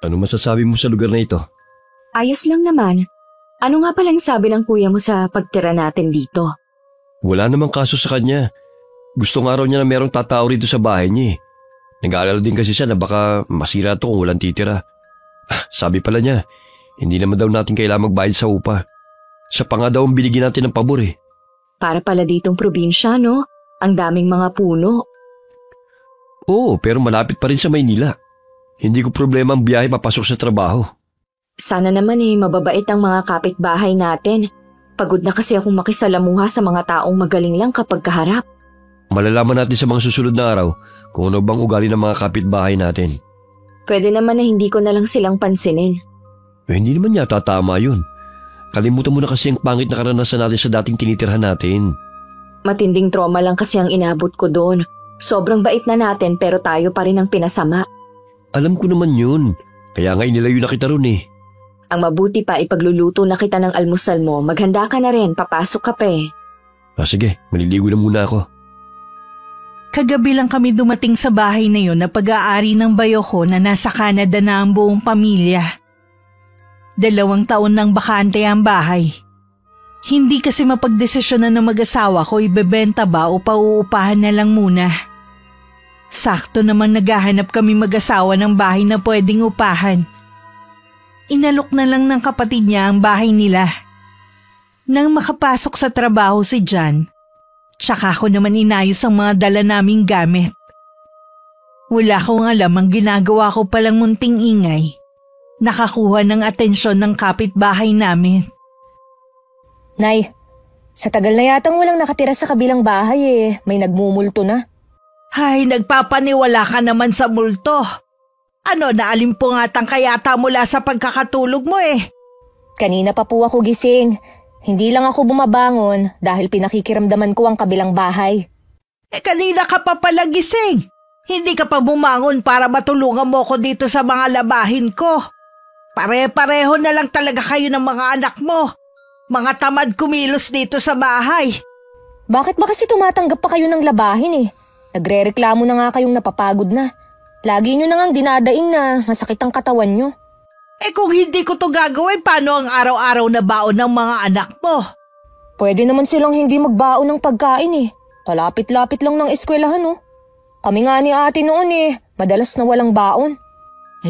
Ano masasabi mo sa lugar na ito? Ayos lang naman. Ano nga palang sabi ng kuya mo sa pagtira natin dito? Wala namang kaso sa kanya. Gusto nga raw niya na merong tatao rito sa bahay niya eh. Nag-aalala din kasi siya na baka masira to kung walang titira. Sabi pala niya, hindi naman daw natin kailangan magbayad sa upa. Siya pa nga daw ang binigyan natin ng pabor eh. Para pala ditong probinsya, no? Ang daming mga puno. Oo, pero malapit pa rin sa Maynila. Hindi ko problema ang biyahe papasok sa trabaho. Sana naman mababait ang mga kapitbahay natin. Pagod na kasi akong makisalamuha sa mga taong magaling lang kapag kaharap. Malalaman natin sa mga susunod na araw kung ano bang ugali ng mga kapitbahay natin. Pwede naman na hindi ko na lang silang pansinin. Hindi naman yata tama yun. Kalimutan mo na kasi ang pangit na karanasan natin sa dating tinitirhan natin. Matinding trauma lang kasi ang inabot ko doon. Sobrang bait na natin pero tayo pa rin ang pinasama. Alam ko naman yun. Kaya nga inilayo na kita ron eh. Ang mabuti pa ipagluluto na kita ng almusal mo. Maghanda ka na rin, papasok ka pa eh. Sige, maliligo na muna ako. Kagabi lang kami dumating sa bahay na yun na pag-aari ng bayo ko na nasa Canada na ang buong pamilya. 2 taon nang bakante ang bahay. Hindi kasi mapagdesisyonan ng mag-asawa ko ibebenta ba o pauupahan na lang muna. Sakto naman naghahanap kami mag-asawa ng bahay na pwedeng upahan. Inalok na lang ng kapatid niya ang bahay nila. Nang makapasok sa trabaho si John, tsaka ko naman inayos ang mga dala naming gamit. Wala kong alam ang ginagawa ko palang munting ingay. Nakakuha ng atensyon ng kapitbahay namin. Nay, sa tagal na yatang walang nakatira sa kabilang bahay may nagmumulto na. Ay, nagpapaniwala ka naman sa multo. Ano, naalimpungatan ka yata mula sa pagkakatulog mo eh. Kanina pa po ako gising. Hindi lang ako bumabangon dahil pinakikiramdaman ko ang kabilang bahay. Kanina ka pa pala gising. Hindi ka pa bumangon para matulungan mo ko dito sa mga labahin ko. Pare-pareho na lang talaga kayo ng mga anak mo. Mga tamad kumilos dito sa bahay. Bakit ba kasi tumatanggap pa kayo ng labahin Nagre-reklamo na nga kayong napapagod na. Lagi nyo na ngang dinadaing na masakit ang katawan nyo. Kung hindi ko to gagawin, paano ang araw-araw na baon ng mga anak mo? Pwede naman silang hindi magbaon ng pagkain Kalapit-lapit lang ng eskwelahan Kami nga ni ate noon madalas na walang baon.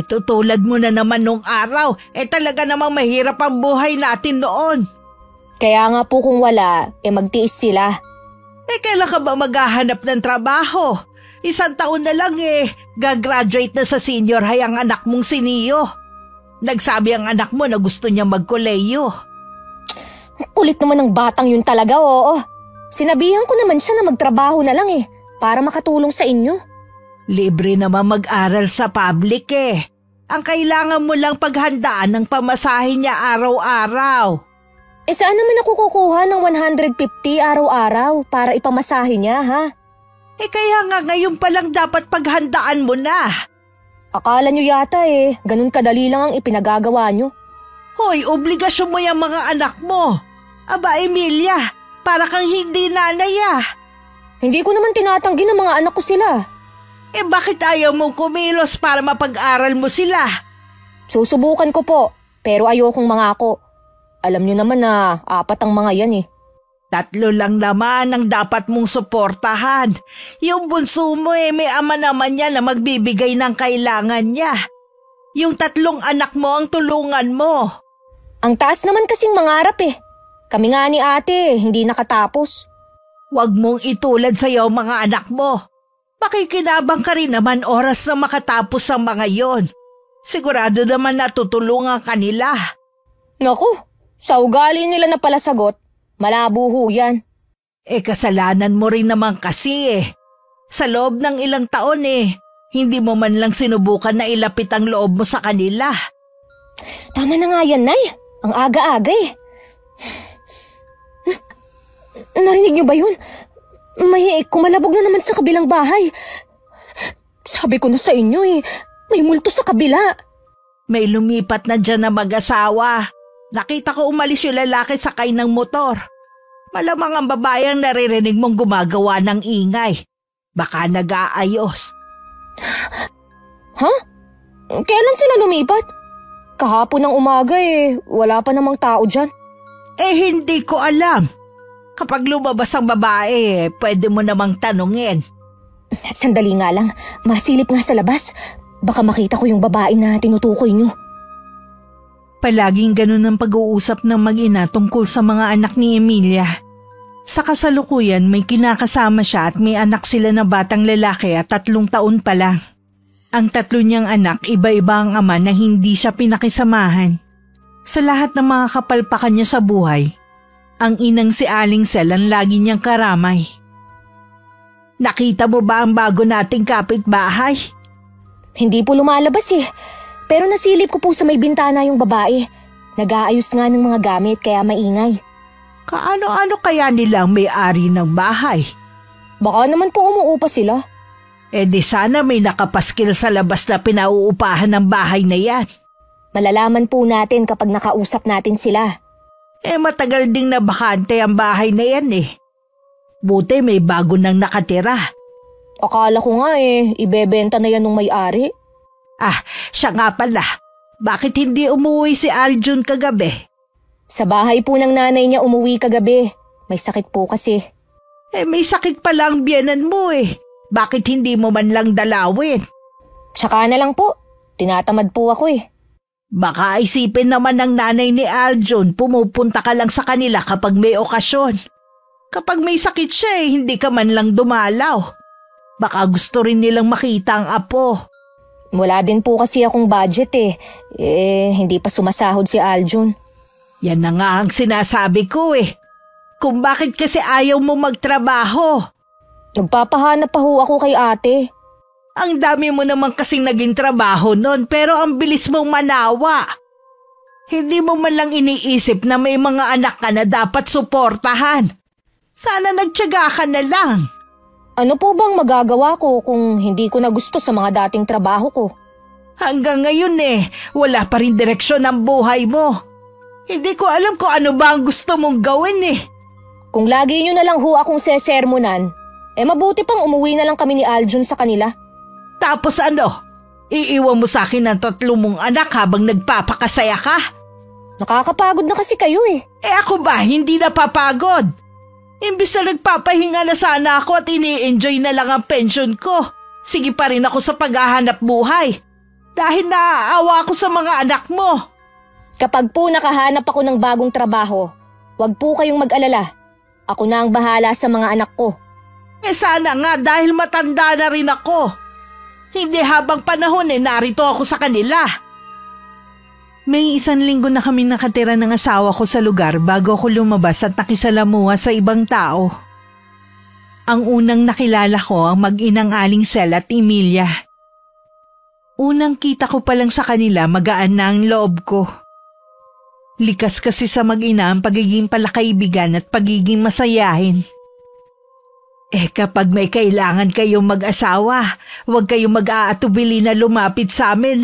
Tulad mo na naman nung araw, talaga namang mahirap ang buhay natin noon. Kaya nga po kung wala, magtiis sila. Kailan ka ba maghahanap ng trabaho? 1 taon na lang gagraduate na sa senior high ang anak mong si Neo. Nagsabi ang anak mo na gusto niya magkoleyo. Kulit naman ng batang yun talaga, oo. Sinabihan ko naman siya na magtrabaho na lang para makatulong sa inyo. Libre naman mag-aral sa public Ang kailangan mo lang paghandaan ng pamasahe niya araw-araw. Saan naman ako kukuha ng 150 araw-araw para ipamasahe niya, ha? Kaya nga ngayon pa lang dapat paghandaan mo na. Akala nyo yata ganun kadali lang ang ipinagagawa nyo. Hoy, obligasyon mo yung mga anak mo. Aba, Emilia, para kang hindi nanay Hindi ko naman tinatanggi ng mga anak ko sila. Bakit ayaw mong kumilos para mapag-aral mo sila? Susubukan ko po, pero ayokong mangako. Alam nyo naman na 4 ang mga yan 3 lang naman ang dapat mong suportahan. Yung bunso mo may ama naman niya na magbibigay ng kailangan niya. Yung 3 anak mo ang tulungan mo. Ang taas naman kasing mangarap Kami nga ni ate hindi nakatapos. Huwag mong itulad sa'yo mga anak mo. Makikinabang ka rin naman oras na makatapos ang mga yon. Sigurado naman na tutulungan ka nila. Naku, sa ugali nila na pala sagot, malabo ho yan. Kasalanan mo rin naman kasi Sa loob ng ilang taon hindi mo man lang sinubukan na ilapit ang loob mo sa kanila. Tama na nga yan, Nay. Ang aga-aga Narinig niyo ba yun? May kumalabog na naman sa kabilang bahay. Sabi ko na sa inyo may multo sa kabila. May lumipat na dyan na mag-asawa. Nakita ko umalis yung lalaki sakay ng motor. Malamang ang babayang naririnig mong gumagawa ng ingay. Baka nag-aayos. Ha? Kailan sila lumipat? Kahapon ng umaga wala pa namang tao dyan. Hindi ko alam. Kapag lumabas ang babae, pwede mo namang tanungin. Sandali nga lang, masilip nga sa labas. Baka makita ko yung babae na tinutukoy nyo. Palaging ganun ang pag-uusap ng mag-ina tungkol sa mga anak ni Emilia. Sa kasalukuyan, may kinakasama siya at may anak sila na batang lalaki at 3 taon pa lang. Ang 3 niyang anak, iba-iba ang ama na hindi siya pinakisamahan. Sa lahat ng mga kapalpakan niya sa buhay, ang inang si Aling Sel ang lagi niyang karamay. Nakita mo ba ang bago nating kapitbahay? Hindi po lumalabas pero nasilip ko po sa may bintana yung babae. Nag-aayos nga ng mga gamit kaya maingay. Kaano-ano kaya nilang may-ari ng bahay? Baka naman po umuupa sila. Di sana may nakapaskil sa labas na pinauupahan ng bahay na yan. Malalaman po natin kapag nakausap natin sila. Matagal ding nabakante ang bahay na yan Buti may bago nang nakatira. Akala ko nga ibebenta na yan ng may-ari. Siya nga pala. Bakit hindi umuwi si Aljun kagabi? Sa bahay po ng nanay niya umuwi kagabi. May sakit po kasi. May sakit pala ang biyenan mo Bakit hindi mo man lang dalawin? Tsaka na lang po. Tinatamad po ako Baka isipin naman ng nanay ni Aljun, pumupunta ka lang sa kanila kapag may okasyon. Kapag may sakit siya hindi ka man lang dumalaw. Baka gusto rin nilang makita ang apo. Wala din po kasi akong budget hindi pa sumasahod si Aljun. Yan na nga ang sinasabi ko Kung bakit kasi ayaw mo magtrabaho. Nagpapahanap pa ho ako kay ate. Ang dami mo naman kasing naging trabaho nun pero ang bilis mong manawa. Hindi mo man lang iniisip na may mga anak ka na dapat suportahan. Sana nagtiyaga ka na lang. Ano po bang magagawa ko kung hindi ko na gusto sa mga dating trabaho ko? Hanggang ngayon wala pa rin direksyon ang buhay mo. Hindi ko alam kung ano ba ang gusto mong gawin Kung lagi nyo na lang ho akong sesermonan, mabuti pang umuwi na lang kami ni Aljun sa kanila. Tapos iiwan mo sa akin ang 3 mong anak habang nagpapakasaya ka? Nakakapagod na kasi kayo Ako ba, hindi napapagod? Imbis na nagpapahinga na sana ako at ini-enjoy na lang ang pensyon ko. Sige pa rin ako sa paghahanap buhay. Dahil naaawa ako sa mga anak mo. Kapag po nakahanap ako ng bagong trabaho, huwag po kayong mag-alala. Ako na ang bahala sa mga anak ko. Sana nga dahil matanda na rin ako. Hindi habang panahon narito ako sa kanila. May 1 linggo na kami nakatira ng asawa ko sa lugar bago ako lumabas at nakisalamuha sa ibang tao. Ang unang nakilala ko ang mag-inang Aling Sel at Emilia. Unang kita ko pa lang sa kanila magaan na ang loob ko. Likas kasi sa mag-ina ang pagiging palakaibigan at pagiging masayahin. Kapag may kailangan kayong mag-asawa, huwag kayong mag-aatubili na lumapit sa amin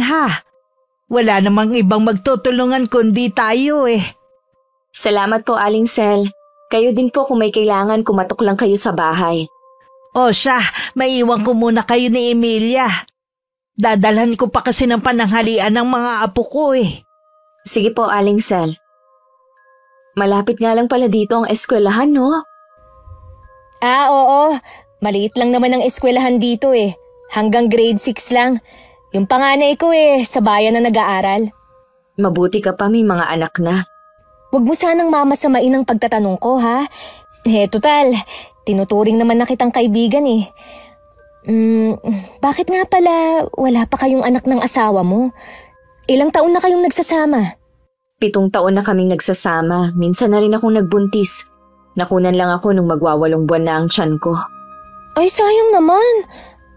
Wala namang ibang magtutulungan kundi tayo Salamat po, Aling Sel. Kayo din po kung may kailangan kumatok lang kayo sa bahay. Siya, maiwan ko muna kayo ni Emilia. Dadalhan ko pa kasi ng pananghalian ng mga apo ko Sige po, Aling Sel. Malapit nga lang pala dito ang eskwelahan, no? Oo. Maliit lang naman ang eskwelahan dito Hanggang grade 6 lang. Yung panganay ko sa bayan na nag-aaral. Mabuti ka pa, may mga anak na. Huwag mo sanang mamasamain ang pagtatanong ko, total, tinuturing naman na kitang kaibigan Bakit nga pala wala pa kayong anak ng asawa mo? Ilang taon na kayong nagsasama? 7 taon na kaming nagsasama. Minsan na rin akong nagbuntis. Nakunan lang ako nung magwa8 buwan na ang tiyan ko. Ay, sayang naman.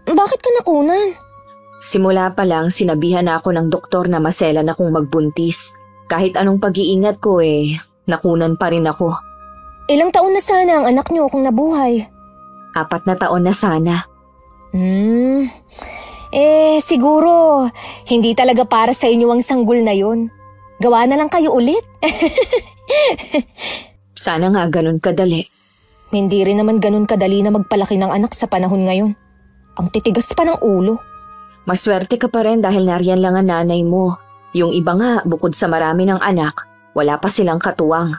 Bakit ka nakunan? Simula pa lang sinabihan na ako ng doktor na maselan akong magbuntis. Kahit anong pag-iingat ko nakunan pa rin ako. Ilang taon na sana ang anak niyo kung nabuhay? 4 na taon na sana. Siguro, hindi talaga para sa inyo ang sanggol na yun. Gawa na lang kayo ulit. Sana nga ganun kadali. Hindi rin naman ganun kadali na magpalaki ng anak sa panahon ngayon. Ang titigas pa ng ulo. Maswerte ka pa rin dahil nariyan lang ang nanay mo. Yung iba nga, bukod sa marami ng anak, wala pa silang katuwang.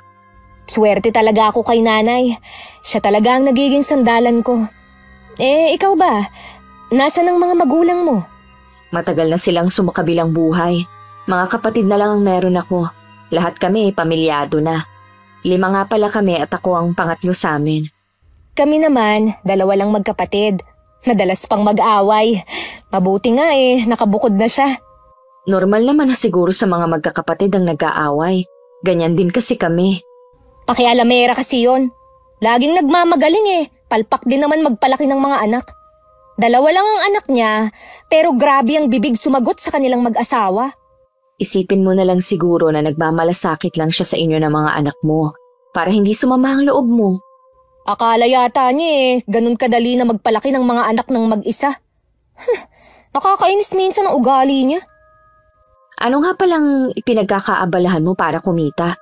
Swerte talaga ako kay nanay. Siya talaga ang nagiging sandalan ko. Ikaw ba? Nasaan ang mga magulang mo? Matagal na silang sumakabilang buhay. Mga kapatid na lang ang meron ako. Lahat kami pamilyado na. 5 nga pala kami at ako ang pangatlo sa amin. Kami naman, 2 lang magkapatid. Madalas pang mag-away. Mabuti nga nakabukod na siya. Normal naman na siguro sa mga magkakapatid ang nag-aaway. Ganyan din kasi kami. Pakialamera kasi yon. Laging nagmamagaling Palpak din naman magpalaki ng mga anak. 2 lang ang anak niya, pero grabe ang bibig sumagot sa kanilang mag-asawa. Isipin mo na lang siguro na nagmamalasakit lang siya sa inyo ng mga anak mo para hindi sumama ang loob mo. Akala yata niya ganun kadali na magpalaki ng mga anak ng mag-isa. Nakakainis minsan ang ugali niya. Ano nga palang ipinagkakaabalahan mo para kumita?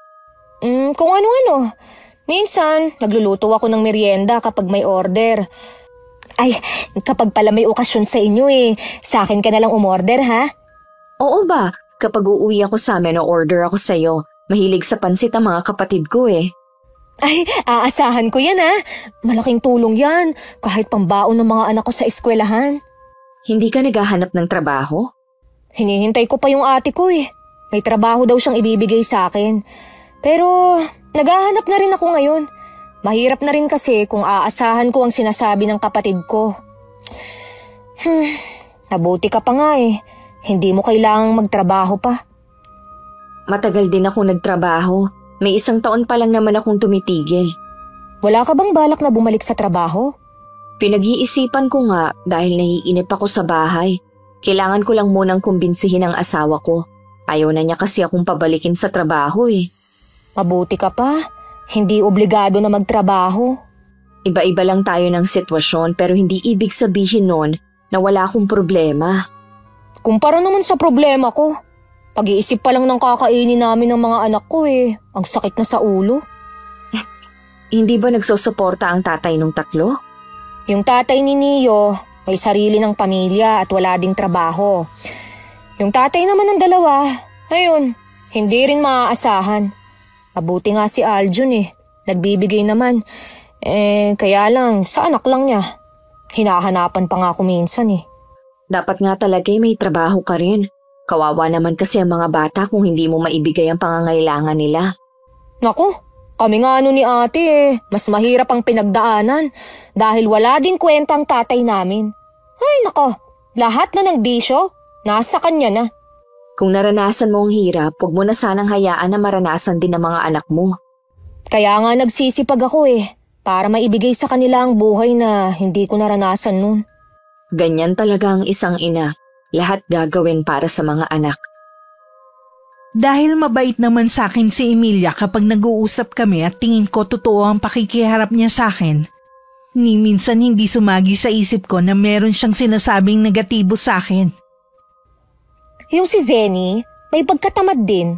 Kung ano-ano. Minsan, nagluluto ako ng merienda kapag may order. Ay, kapag pala may okasyon sa inyo sa akin ka na lang umorder ha? Oo ba? Kapag uuwi ako sa amin o order ako sa'yo, mahilig sa pansit ang mga kapatid ko Ay, aasahan ko yan ha. Malaking tulong yan, kahit pambaon ng mga anak ko sa eskwelahan. Hindi ka naghahanap ng trabaho? Hinihintay ko pa yung ate ko May trabaho daw siyang ibibigay sa akin. Pero naghahanap na rin ako ngayon. Mahirap na rin kasi kung aasahan ko ang sinasabi ng kapatid ko. Nabuti ka pa nga Hindi mo kailangang magtrabaho pa. Matagal din ako nagtrabaho. May 1 taon pa lang naman akong tumitigil. Wala ka bang balak na bumalik sa trabaho? Pinag-iisipan ko nga dahil naiinip ako sa bahay. Kailangan ko lang munang kumbinsihin ang asawa ko. Ayaw na niya kasi akong pabalikin sa trabaho Mabuti ka pa. Hindi obligado na magtrabaho. Iba-iba lang tayo ng sitwasyon pero hindi ibig sabihin nun na wala akong problema. Kumpara naman sa problema ko. Pag-iisip pa lang ng kakainin namin ng mga anak ko Ang sakit na sa ulo. Hindi ba nagsusuporta ang tatay nung 3? Yung tatay ni Neo, may sarili ng pamilya at wala ding trabaho. Yung tatay naman ng 2, ayun, hindi rin maaasahan. Mabuti nga si Aljun nagbibigay naman. Kaya lang, sa anak lang niya. Hinahanapan pa nga ako minsan Dapat nga talaga may trabaho ka rin. Kawawa naman kasi ang mga bata kung hindi mo maibigay ang pangangailangan nila. Naku, kami nga ni ate mas mahirap ang pinagdaanan dahil wala din kwenta ang tatay namin. Ay nako, lahat na ng bisyo, nasa kanya na. Kung naranasan mo ang hirap, huwag mo na sanang hayaan na maranasan din ng mga anak mo. Kaya nga nagsisipag ako para maibigay sa kanila ang buhay na hindi ko naranasan nun. Ganyan talaga ang isang ina. Lahat gagawin para sa mga anak. Dahil mabait naman sa akin si Emilia kapag nag-uusap kami at tingin ko totoo ang pakikiharap niya sa akin, ni minsan hindi sumagi sa isip ko na meron siyang sinasabing negatibo sa akin. Yung si Zenny, may pagkatamad din.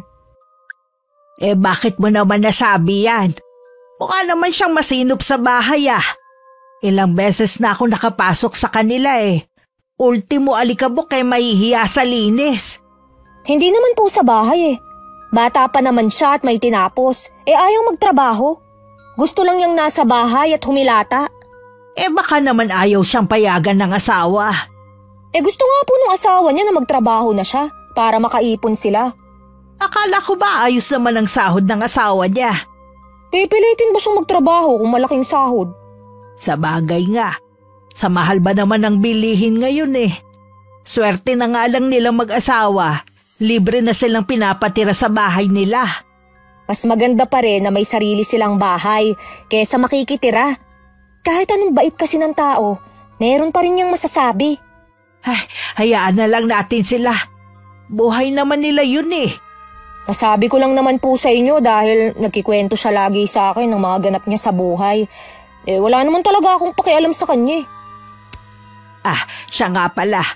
Bakit mo naman nasabi yan? Mukha naman siyang masinop sa bahay Ilang beses na ako nakapasok sa kanila Ultimo alikabok mahihiya sa linis. Hindi naman po sa bahay Bata pa naman siya at may tinapos. Ayaw magtrabaho. Gusto lang niyang nasa bahay at humilata. Baka naman ayaw siyang payagan ng asawa. Gusto nga po ng asawa niya na magtrabaho na siya para makaipon sila. Akala ko ba ayos naman ang sahod ng asawa niya? Pipilitin ba siyang magtrabaho kung malaking sahod? Sa bagay nga. Sa mahal ba naman ang bilihin ngayon Swerte na nga lang nilang mag-asawa. Libre na silang pinapatira sa bahay nila. Mas maganda pa rin na may sarili silang bahay kaysa makikitira. Kahit anong bait kasi ng tao, meron pa rin niyang masasabi. Hayaan na lang natin sila. Buhay naman nila yun Nasabi ko lang naman po sa inyo dahil nagkikwento siya lagi sa akin ng mga ganap niya sa buhay. Wala naman talaga akong pakialam sa kanya Siya nga pala.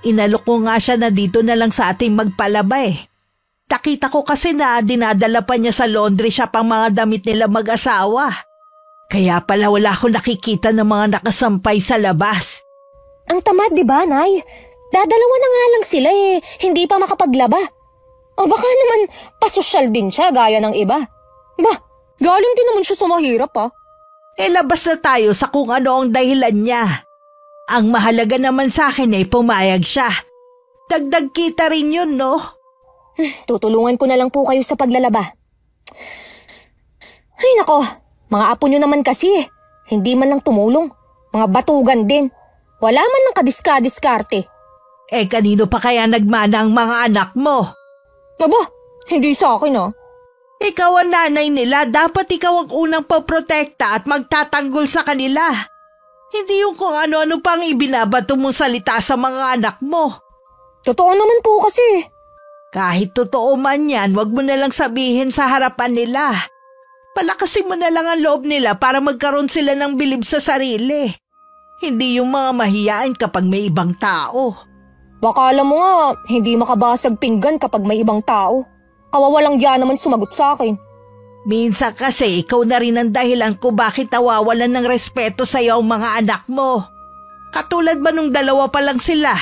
Inalok ko nga siya na dito na lang sa ating magpalaba Nakita ko kasi na dinadala pa niya sa laundry shop ang mga damit nila mag-asawa. Kaya pala wala akong nakikita ng mga nakasampay sa labas. Ang tamad, di ba, Nay? Dadalawa na nga lang sila hindi pa makapaglaba. O baka naman pasosyal din siya gaya ng iba. Bah, galing din naman siya sa mahirap Labas na tayo sa kung ano ang dahilan niya. Ang mahalaga naman sa akin ay pumayag siya. Dagdag kita rin yun, no? Tutulungan ko na lang po kayo sa paglalaba. Ay nako, mga apo nyo naman kasi. Hindi man lang tumulong. Mga batugan din. Wala man lang kadiska-diskarte. Kanino pa kaya nagmana ang mga anak mo? Aba, hindi sa akin Ikaw ang nanay nila, dapat ikaw ang unang paprotekta at magtatanggol sa kanila. Hindi yung kung ano-ano pang ibinabato mong salita sa mga anak mo. Totoo naman po kasi. Kahit totoo man yan, wag mo na lang sabihin sa harapan nila. Palakasin mo na lang ang loob nila para magkaroon sila ng bilib sa sarili. Hindi yung mga mahiyain kapag may ibang tao. Baka alam mo nga, hindi makabasag pinggan kapag may ibang tao. Kawawalang yan naman sumagot sa akin. Minsan kasi ikaw na rin ang dahilan kung bakit nawawalan ng respeto sa iyo ang mga anak mo. Katulad ba nung dalawa pa lang sila?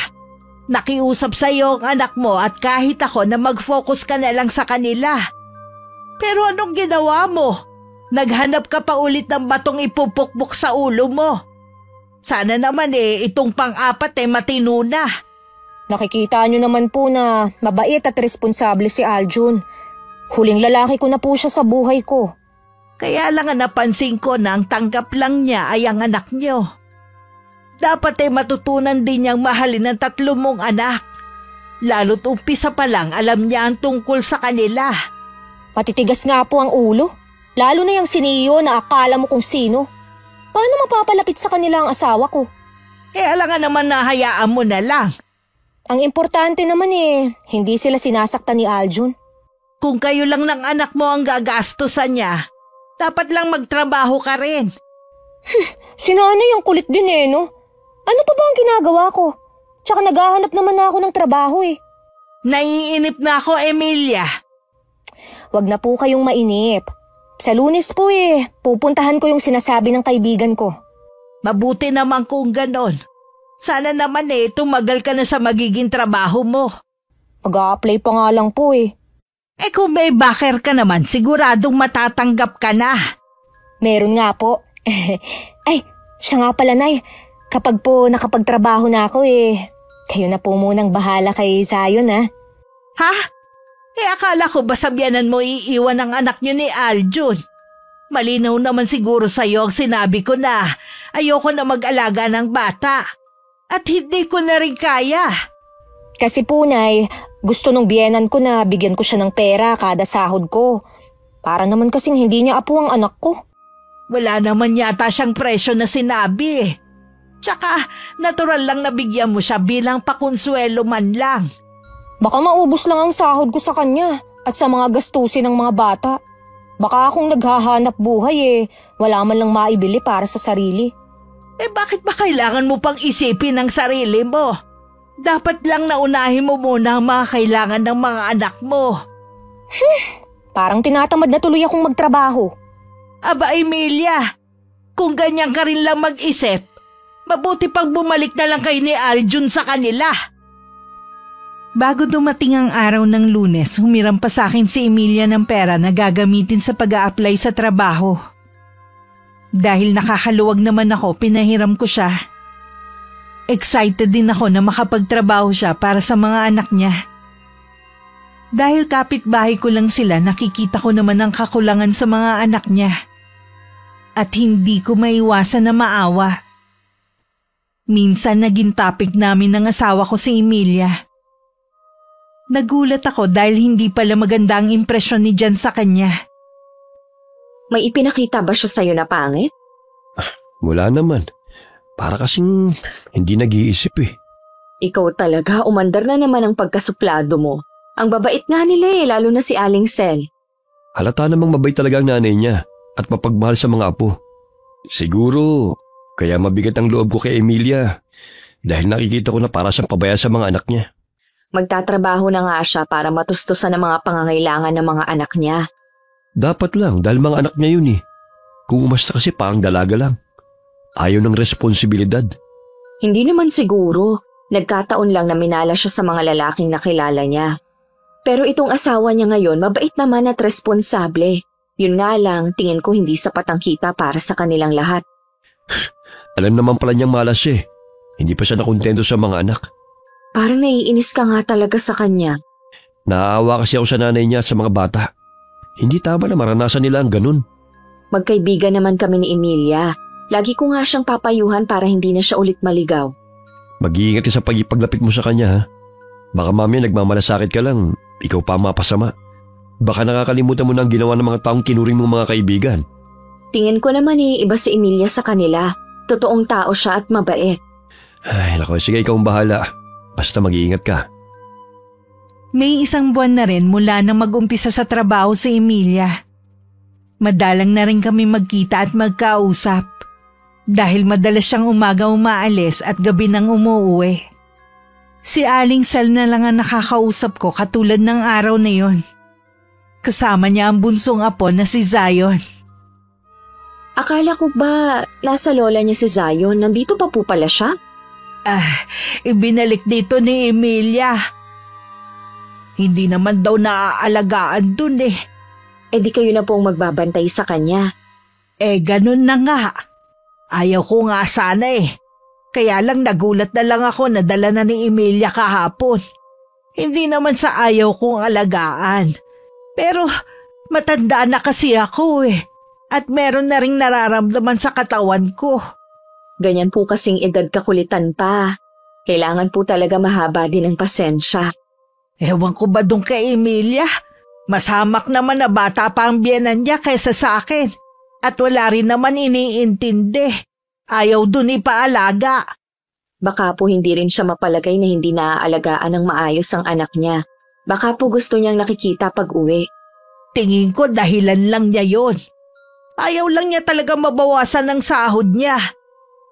Nakiusap sa iyo ang anak mo at kahit ako na mag-focus ka na lang sa kanila. Pero anong ginawa mo? Naghanap ka pa ulit ng batong ipupukpok sa ulo mo. Sana naman itong pang-apat matino na. Nakikita nyo naman po na mabait at responsable si Aljun. Huling lalaki ko na po siya sa buhay ko. Kaya lang napansin ko na ang tanggap lang niya ay ang anak niyo. Dapat matutunan din niyang mahalin ang 3 mong anak. Lalo't umpisa pa lang alam niya ang tungkol sa kanila. Matitigas nga po ang ulo. Lalo na yung siniyo na akala mo kung sino. Paano mapapalapit sa kanila ang asawa ko? Alangan naman na hayaan mo na lang. Ang importante naman hindi sila sinasaktan ni Aljun. Kung kayo lang ng anak mo ang gagastusan niya, dapat lang magtrabaho ka rin. Si nanay ang kulit din no? Ano pa ba ang ginagawa ko? Tsaka naghahanap naman ako ng trabaho Naiinip na ako, Emilia. Wag na po kayong mainip. Sa Lunes po pupuntahan ko yung sinasabi ng kaibigan ko. Mabuti naman kung ganon. Sana naman tumagal ka na sa magiging trabaho mo. Mag-a-apply pa nga lang po Kung may backer ka naman, siguradong matatanggap ka na. Meron nga po. Ay, siya nga pala, Nay. Kapag po nakapagtrabaho na ako kayo na po munang bahala kay Zion Ha? Akala ko ba sabyanan mo iiwan ang anak niyo ni Aljun? Malinaw naman siguro sa'yo ang sinabi ko na ayoko na mag-alaga ng bata. At hindi ko na rin kaya. Kasi po, Nay, gusto nung biyenan ko na bigyan ko siya ng pera kada sahod ko. Para naman kasing hindi niya apo ang anak ko. Wala naman yata siyang presyo na sinabi. Tsaka, natural lang na bigyan mo siya bilang pakonsuelo man lang. Baka maubos lang ang sahod ko sa kanya at sa mga gastusin ng mga bata. Baka akong naghahanap buhay wala man lang maibili para sa sarili. Bakit ba kailangan mo pang isipin ang sarili mo? Dapat lang naunahin mo muna ang mga kailangan ng mga anak mo. Parang tinatamad na tuloy akong magtrabaho. Aba, Emilia, kung ganyan ka rin lang mag-isip, mabuti pang bumalik na lang kayo ni Aljun sa kanila. Bago dumating ang araw ng Lunes, humiram pa sa akin si Emilia ng pera na gagamitin sa pag-a-apply sa trabaho. Dahil nakakaluwag naman ako, pinahiram ko siya. Excited din ako na makapagtrabaho siya para sa mga anak niya. Dahil kapitbahay ko lang sila, nakikita ko naman ang kakulangan sa mga anak niya. At hindi ko maiwasan na maawa. Minsan naging topic namin ng asawa ko si Emilia. Nagulat ako dahil hindi pala maganda ang impresyon ni Jan sa kanya. May ipinakita ba siya sa'yo na pangit? Wala naman. Para kasing hindi nag-iisip Ikaw talaga, umandar na naman ang pagkasuplado mo. Ang babait nga nila lalo na si Aling Sel. Halata namang mabait talaga ang nanay niya at mapagmahal sa mga apo. Siguro, kaya mabigat ang loob ko kay Emilia dahil nakikita ko na para siyang pabaya sa mga anak niya. Magtatrabaho na nga siya para matustusan ang mga pangangailangan ng mga anak niya. Dapat lang dahil mga anak niya yun Kung umasta kasi parang dalaga lang. Ayaw ng responsibilidad. Hindi naman siguro. Nagkataon lang na minala siya sa mga lalaking nakilala niya. Pero itong asawa niya ngayon, mabait naman at responsable. Yun nga lang, tingin ko hindi sapat ang kita para sa kanilang lahat. Alam naman pala niyang malas siya eh. Hindi pa siya nakontento sa mga anak. Parang naiinis ka nga talaga sa kanya. Naaawa kasi ako sa nanay niya at sa mga bata. Hindi tama na maranasan nila ang ganun. Magkaibigan naman kami ni Emilia. Lagi ko nga siyang papayuhan para hindi na siya ulit maligaw. Mag-iingat ka sa paglapit mo sa kanya ha. Baka mamaya nagmamalasakit ka lang, ikaw pa ang mapasama. Baka nakakalimutan mo na ang ginawa ng mga taong kinuring mong mga kaibigan. Tingin ko naman iba si Emilia sa kanila. Totoong tao siya at mabait. Ay, nako, sige ikaw ang bahala. Basta mag-iingat ka. May isang buwan na rin mula nang mag-umpisa sa trabaho si Emilia. Madalang na rin kami magkita at magkausap. Dahil madalas siyang umaga umaalis at gabi nang umuuwi. Si Aling Sal na lang ang nakakausap ko katulad ng araw na yon. Kasama niya ang bunsong apo na si Zion. Akala ko ba nasa lola niya si Zion? Nandito pa po pala siya? Ibinalik dito ni Emilia. Hindi naman daw naaalagaan dun eh. Di kayo na pong magbabantay sa kanya. Ganun na nga. Ayaw ko nga sana eh. Kaya lang nagulat na lang ako na dala na ni Emilia kahapon. Hindi naman sa ayaw kong alagaan. Pero matanda na kasi ako eh. At meron na ring nararamdaman sa katawan ko. Ganyan po kasing edad kakulitan pa. Kailangan po talaga mahaba din ang pasensya. Ewan ko ba dun kay Emilia? Mas hamak naman na bata pa ang biyenan niya kaysa sa akin. At wala rin naman iniintindi. Ayaw dun ipaalaga. Baka po hindi rin siya mapalagay na hindi naaalagaan ng maayos ang anak niya. Baka po gusto niyang nakikita pag uwi. Tingin ko dahilan lang niya yon. Ayaw lang niya talaga mabawasan ng sahod niya.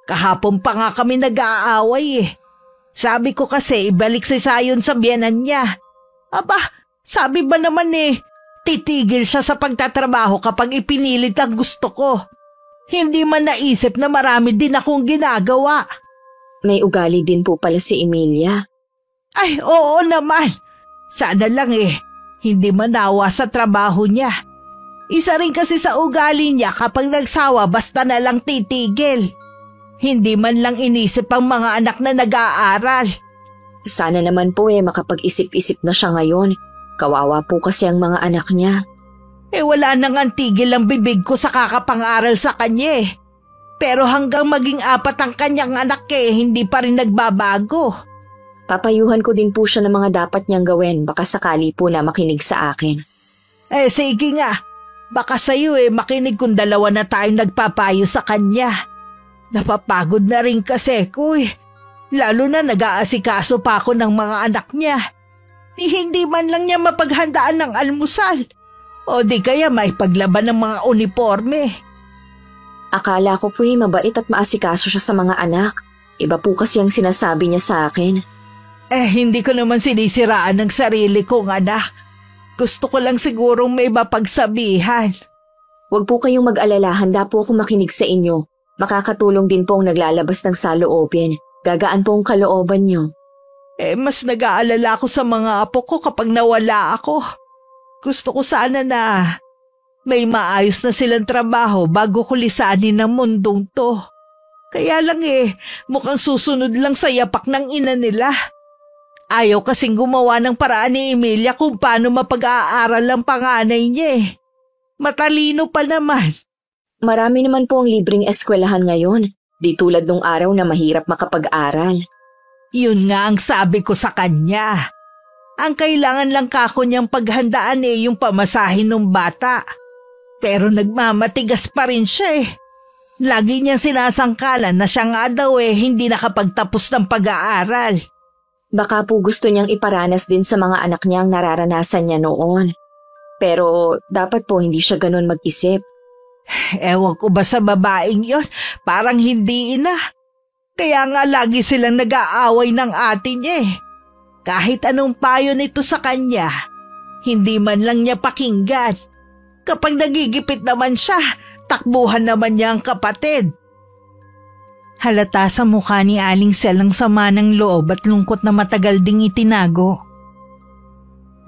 Kahapon pa nga kami nag-aaway eh. Sabi ko kasi ibalik si Zion sa biyenan niya. Aba, sabi ba naman titigil siya sa pagtatrabaho kapag ipinilit ang gusto ko. Hindi man naisip na marami din akong ginagawa. May ugali din po pala si Emilia. Ay, oo naman. Sana lang hindi manawa sa trabaho niya. Isa rin kasi sa ugali niya kapag nagsawa basta na lang titigil. Hindi man lang inisip ang mga anak na nag-aaral. Sana naman po makapag-isip-isip na siya ngayon. Kawawa po kasi ang mga anak niya. Wala nang tigil ang bibig ko sa kakapang-aral sa kanya eh. Pero hanggang maging 4 ang kanyang anak hindi pa rin nagbabago. Papayuhan ko din po siya ng mga dapat niyang gawin. Baka sakali po na makinig sa akin. Sige nga. Baka sa'yo makinig kung 2 na tayong nagpapayo sa kanya. Napapagod na rin kasi ko Lalo na nag-aasikaso pa ako ng mga anak niya. Hindi man lang niya mapaghandaan ng almusal. O di kaya may paglaban ng mga uniforme. Akala ko po mabait at maasikaso siya sa mga anak. Iba po kasi ang sinasabi niya sa akin. Hindi ko naman sinisiraan ng sarili kong anak. Gusto ko lang sigurong may mapagsabihan. Huwag po kayong mag-alala, handa po ako makinig sa inyo. Makakatulong din po ang naglalabas ng saloobin. Gagaan po ang kalooban niyo. Mas nag-aalala ako sa mga apo ko kapag nawala ako. Gusto ko sana na may maayos na silang trabaho bago ko lisanin ang mundong to. Kaya lang mukhang susunod lang sa yapak ng ina nila. Ayaw kasing gumawa ng paraan ni Emilia kung paano mapag-aaral ang panganay niya Matalino pa naman. Marami naman po ang libreng eskwelahan ngayon. Di tulad nung araw na mahirap makapag-aral. Yun nga ang sabi ko sa kanya. Ang kailangan lang kako niyang paghandaan yung pamasahin ng bata. Pero nagmamatigas pa rin siya Lagi niyang sinasangkalan na siya nga daw hindi nakapagtapos ng pag-aaral. Baka po gusto niyang iparanas din sa mga anak niya ang nararanasan niya noon. Pero dapat po hindi siya ganun mag-isip. Ewan ko ba sa babaeng yon, parang hindi ina. Kaya nga lagi silang nag-aaway ng ate niya Kahit anong payo nito sa kanya, hindi man lang niya pakinggan. Kapag nagigipit naman siya, takbuhan naman niya ang kapatid. Halata sa mukha ni Aling Sel ang sama ng loob at lungkot na matagal ding itinago.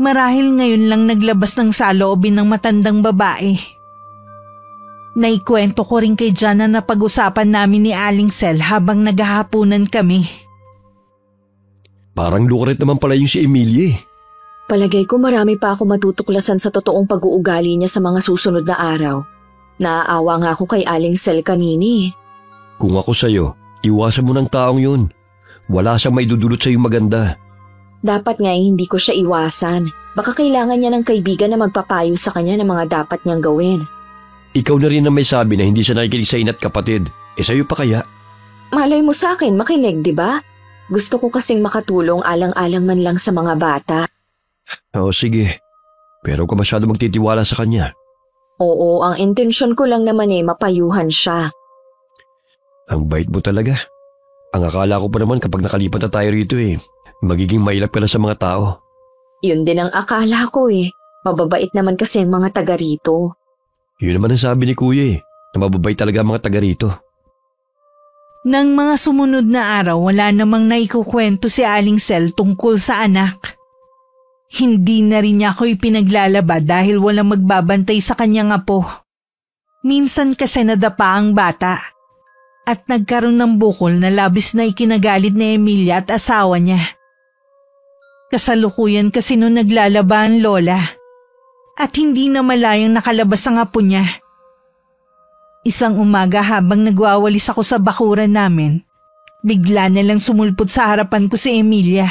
Marahil ngayon lang naglabas ng saloobin ng matandang babae. Naikwento ko rin kay Jan na napag-usapan namin ni Aling Sel habang naghahapunan kami. Parang lukurit naman pala yung si Emilia eh. Palagay ko marami pa ako matutuklasan sa totoong pag-uugali niya sa mga susunod na araw. Naaawa nga ako kay Aling Sel kanini. Kung ako sa'yo, iwasan mo ng taong yun. Wala siyang may dudulot sa'yo maganda. Dapat nga hindi ko siya iwasan. Baka kailangan niya ng kaibigan na magpapayo sa kanya ng mga dapat niyang gawin. Ikaw na rin ang may sabi na hindi siya nakikinig sa ina't kapatid. Sa'yo pa kaya? Malay mo sa akin, makinig, di ba? Gusto ko kasing makatulong alang-alang man lang sa mga bata. Oo, sige. Pero kung masyado magtitiwala sa kanya. Oo, ang intensyon ko lang naman mapayuhan siya. Ang bait mo talaga. Ang akala ko pa naman kapag nakalipat na tayo rito magiging mailap ka na sa mga tao. Yun din ang akala ko Mababait naman kasi ang mga taga rito. Yun naman ang sabi ni Kuya na mababait talaga ang mga taga rito. Nang mga sumunod na araw, wala namang naikukwento si Aling Sel tungkol sa anak. Hindi na rin niya ako ipinaglalaba dahil walang magbabantay sa kanyang apo. Minsan kasi nadapa ang bata at nagkaroon ng bukol na labis na ikinagalit ni Emilia at asawa niya. Kasalukuyan kasi noon naglalaba ang lola at hindi na malayang nakalabas ang apo niya. Isang umaga habang nagwawalis ako sa bakuran namin, bigla na lang sumulpot sa harapan ko si Emilia.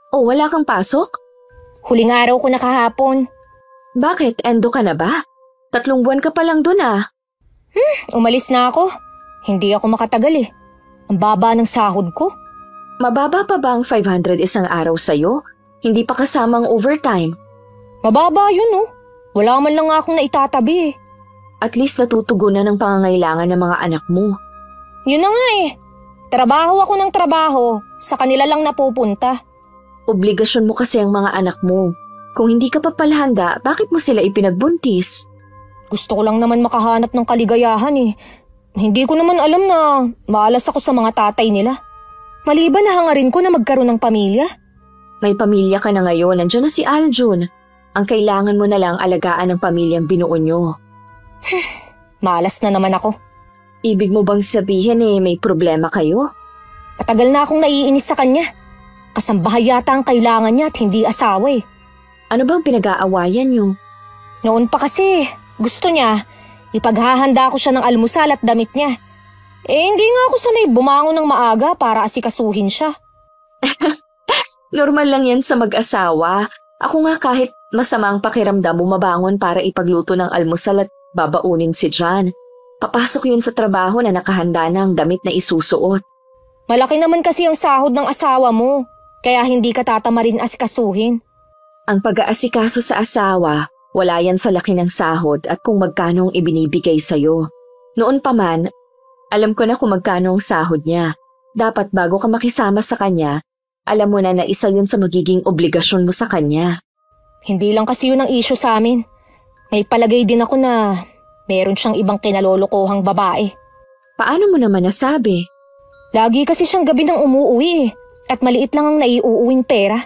Oh, wala kang pasok? Huling araw ko na kahapon. Bakit? Endo ka na ba? 3 buwan ka pa lang dun Umalis na ako. Hindi ako makatagal Ang baba ng sahod ko. Mababa pa ba ang 500 isang araw sa'yo? Hindi pa kasama ang overtime. Mababa yun Wala man lang akong naitatabi At least natutugunan ng pangangailangan ng mga anak mo. Yun na nga Trabaho ako ng trabaho. Sa kanila lang napupunta. Obligasyon mo kasi ang mga anak mo. Kung hindi ka pa palahanda, bakit mo sila ipinagbuntis? Gusto ko lang naman makahanap ng kaligayahan Hindi ko naman alam na maalas ako sa mga tatay nila. Maliban na hangarin ko na magkaroon ng pamilya. May pamilya ka na ngayon, nandiyan na si Aljun. Ang kailangan mo na lang alagaan ng pamilyang binuo nyo. Malas na naman ako. Ibig mo bang sabihin may problema kayo? Patagal na akong naiinis sa kanya. Kasambahay yata ang kailangan niya at hindi asawa Ano bang pinag-aawayan nyo? Noon pa kasi, gusto niya, ipaghahanda ko siya ng almusal at damit niya. Hindi nga ako sanay bumangon ng maaga para asikasuhin siya. Normal lang yan sa mag-asawa. Ako nga kahit masama ang pakiramdam bumabangon para ipagluto ng almusal at babaunin si Jan. Papasok yun sa trabaho na nakahanda na ang damit na isusuot. Malaki naman kasi ang sahod ng asawa mo, kaya hindi ka tatamarin asikasuhin. Ang pag-aasikaso sa asawa, wala yan sa laki ng sahod at kung magkano ang ibinibigay sa'yo. Noon pa man, alam ko na kung magkano ang sahod niya. Dapat bago ka makisama sa kanya, alam mo na isa yun sa magiging obligasyon mo sa kanya. Hindi lang kasi yun ang issue sa amin. May palagay din ako na meron siyang ibang kinalolokohang babae. Paano mo naman nasabi? Lagi kasi siyang gabi nang umuuwi at maliit lang ang naiuuwing pera.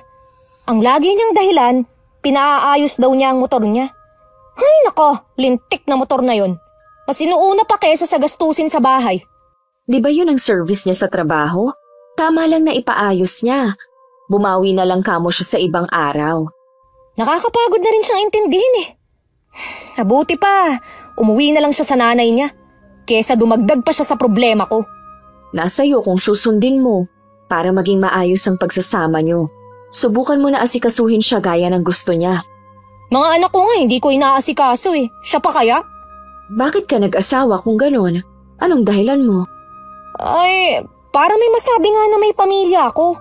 Ang lagi niyang dahilan, pinaaayos daw niya ang motor niya. Ay nako, lintik na motor na yun. Mas inuuna pa kesa sa gastusin sa bahay. Di ba yun ang service niya sa trabaho? Tama lang na ipaayos niya. Bumawi na lang kamo siya sa ibang araw. Nakakapagod na rin siyang intindihin Mabuti pa, umuwi na lang siya sa nanay niya. Kesa dumagdag pa siya sa problema ko. Nasa iyo kung susundin mo para maging maayos ang pagsasama niyo. Subukan mo na asikasuhin siya gaya ng gusto niya. Mga anak ko nga hindi ko inaasikaso Siya pa kaya? Bakit ka nag-asawa kung ganon? Anong dahilan mo? Ay, para may masabi nga na may pamilya ako.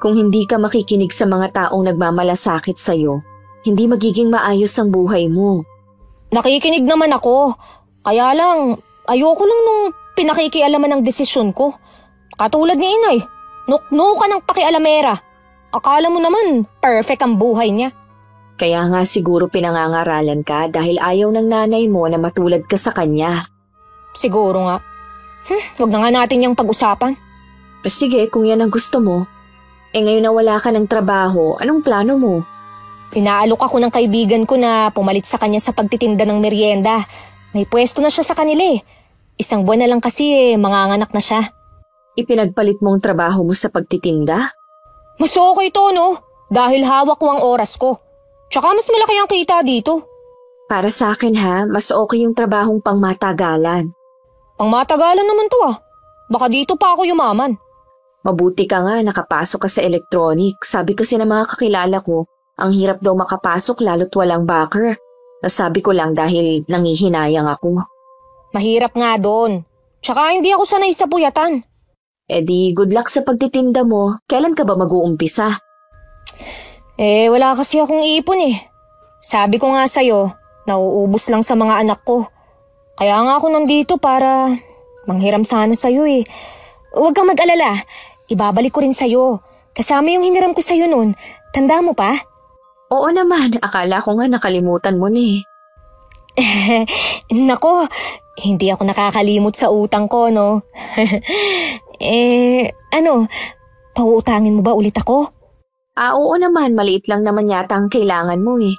Kung hindi ka makikinig sa mga taong nagmamalasakit sa'yo, hindi magiging maayos ang buhay mo. Nakikinig naman ako. Kaya lang, ayoko lang nung pinakikialaman ng desisyon ko. Katulad ni inay, nuknukan ng pakialamera. Akala mo naman, perfect ang buhay niya. Kaya nga siguro pinangangaralan ka dahil ayaw ng nanay mo na matulad ka sa kanya. Siguro nga. Wag na nga natin yung pag-usapan. Sige, kung yan ang gusto mo. Ngayon na wala ka ng trabaho, anong plano mo? Pinaalok ako ng kaibigan ko na pumalit sa kanya sa pagtitinda ng merienda. May pwesto na siya sa kanila eh. 1 buwan na lang kasi manganganak na siya. Ipinagpalit mong trabaho mo sa pagtitinda? Mas okay to, no? Dahil hawak ko ang oras ko. Tsaka mas malaki ang kita dito. Para sa akin ha, mas okay yung trabahong pangmatagalan. Pangmatagalan naman to ah. Baka dito pa ako yumaman. Mabuti ka nga, nakapasok ka sa electronic. Sabi kasi ng mga kakilala ko, ang hirap daw makapasok lalo't walang backer. Nasabi ko lang dahil nangihinayang ako. Mahirap nga doon. Tsaka hindi ako sanay sa puyatan. Di good luck sa pagtitinda mo. Kailan ka ba mag-uumpisa? Wala kasi akong ipon eh. Sabi ko nga sa'yo, nauubos lang sa mga anak ko. Kaya nga ako nandito para manghiram sana sa'yo eh. Huwag kang mag-alala. Ibabalik ko rin sa'yo. Kasama yung hiniram ko sa'yo nun. Tanda mo pa? Oo naman, akala ko nga nakalimutan mo na eh. Nako, hindi ako nakakalimot sa utang ko, no? Pauutangin mo ba ulit ako? Oo naman, maliit lang naman yata ang kailangan mo eh.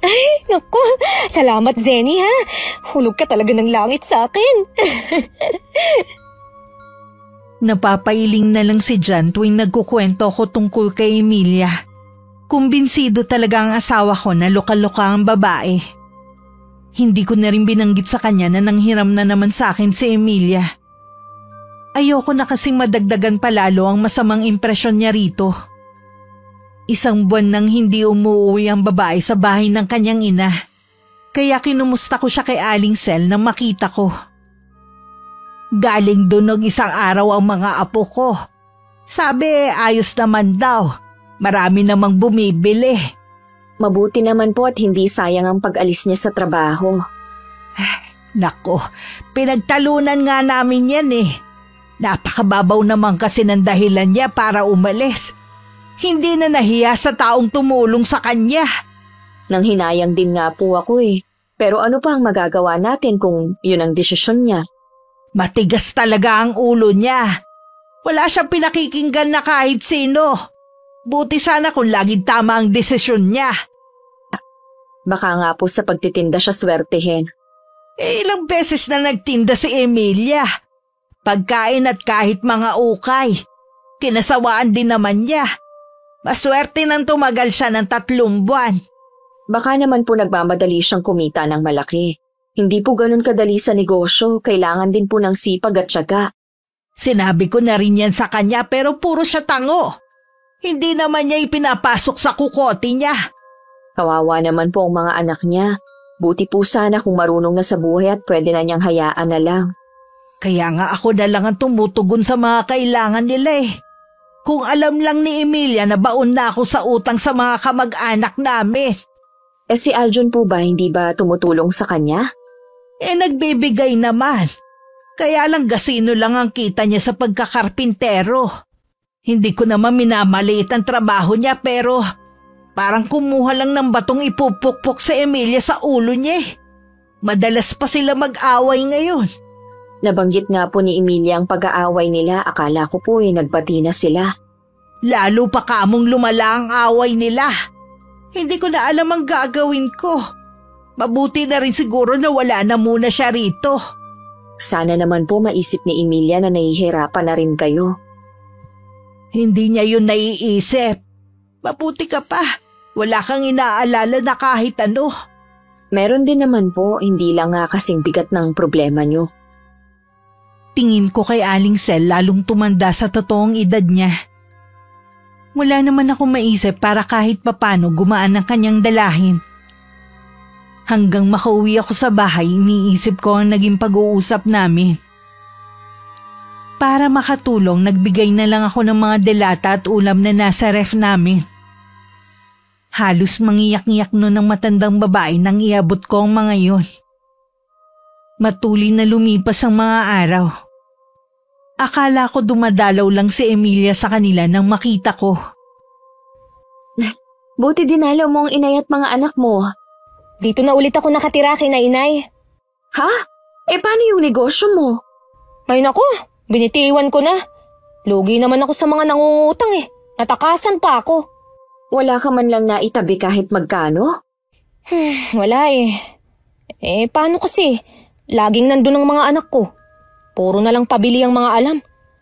Ay, naku, salamat Zenny ha. Hulog ka talaga ng langit sa akin. Napapailing na lang si Jan tuwing nagkukwento ko tungkol kay Emilia. Kumbinsido talaga ang asawa ko na lokal-loka ang babae. Hindi ko na rin binanggit sa kanya na nanghiram na naman sa akin si Emilia. Ayoko na kasing madagdagan palalo ang masamang impresyon niya rito. 1 buwan nang hindi umuwi ang babae sa bahay ng kanyang ina. Kaya kinumusta ko siya kay Aling Sel nang makita ko. Galing doon ng 1 araw ang mga apo ko. Sabi ayos naman daw. Marami namang bumibili. Mabuti naman po at hindi sayang ang pag-alis niya sa trabaho. Nako, pinagtalunan nga namin yan eh. Napakababaw naman kasi ng dahilan niya para umalis. Hindi na nahiya sa taong tumulong sa kanya. Nang hinayang din nga po ako eh. Pero ano pa ang magagawa natin kung yun ang desisyon niya? Matigas talaga ang ulo niya. Wala siyang pinakikinggan na kahit sino. Buti sana kung laging tama ang desisyon niya. Baka nga po sa pagtitinda siya swertehin. Ilang beses na nagtinda si Emilia. Pagkain at kahit mga ukay. Kinasawaan din naman niya. Maswerte nang tumagal siya ng 3 buwan. Baka naman po nagmamadali siyang kumita ng malaki. Hindi po ganun kadali sa negosyo. Kailangan din po ng sipag at tiyaga. Sinabi ko na rin yan sa kanya pero puro siya tango. Hindi naman niya ipinapasok sa kukote niya. Kawawa naman po ang mga anak niya. Buti po sana kung marunong na sa buhay at pwede na niyang hayaan na lang. Kaya nga ako na lang ang tumutugon sa mga kailangan nila eh. Kung alam lang ni Emilia na baon na ako sa utang sa mga kamag-anak namin. Si Aljun po ba hindi ba tumutulong sa kanya? Nagbibigay naman. Kaya lang gasino lang ang kita niya sa pagkakarpintero. Hindi ko naman minamaliit ang trabaho niya pero parang kumuha lang ng batong ipupukpok sa Emilia sa ulo niya eh. Madalas pa sila mag-away ngayon. Nabanggit nga po ni Emilia ang pag-aaway nila. Akala ko po nagbati na sila. Lalo pa kamong lumala ang away nila. Hindi ko na alam ang gagawin ko. Mabuti na rin siguro na wala na muna siya rito. Sana naman po maisip ni Emilia na nahihirapan na rin kayo. Hindi niya yun naiisip. Mabuti ka pa. Wala kang inaalala na kahit ano. Meron din naman po, hindi lang nga kasing bigat ng problema niyo. Tingin ko kay Aling Sel lalong tumanda sa totoong edad niya. Wala naman ako maisip para kahit papano gumaan ang kanyang dalahin. Hanggang makauwi ako sa bahay, iniisip ko ang naging pag-uusap namin. Para makatulong, nagbigay na lang ako ng mga delata at ulam na nasa ref namin. Halos mangiyak-ngiyak noon ng matandang babae nang iabot ko ang mga yon. Matuloy na lumipas ang mga araw. Akala ko dumadalaw lang si Emilia sa kanila nang makita ko. Buti dinalaw mo ang inay at mga anak mo. Dito na ulit ako nakatira kina inay. Ha? Paano yung negosyo mo? Ay naku, binitiwan ko na. Lugi naman ako sa mga nangungutang eh. Natakasan pa ako. Wala ka man lang naitabi kahit magkano? Wala eh. Paano kasi? Laging nandun ang mga anak ko. Puro na lang pabili ang mga alam.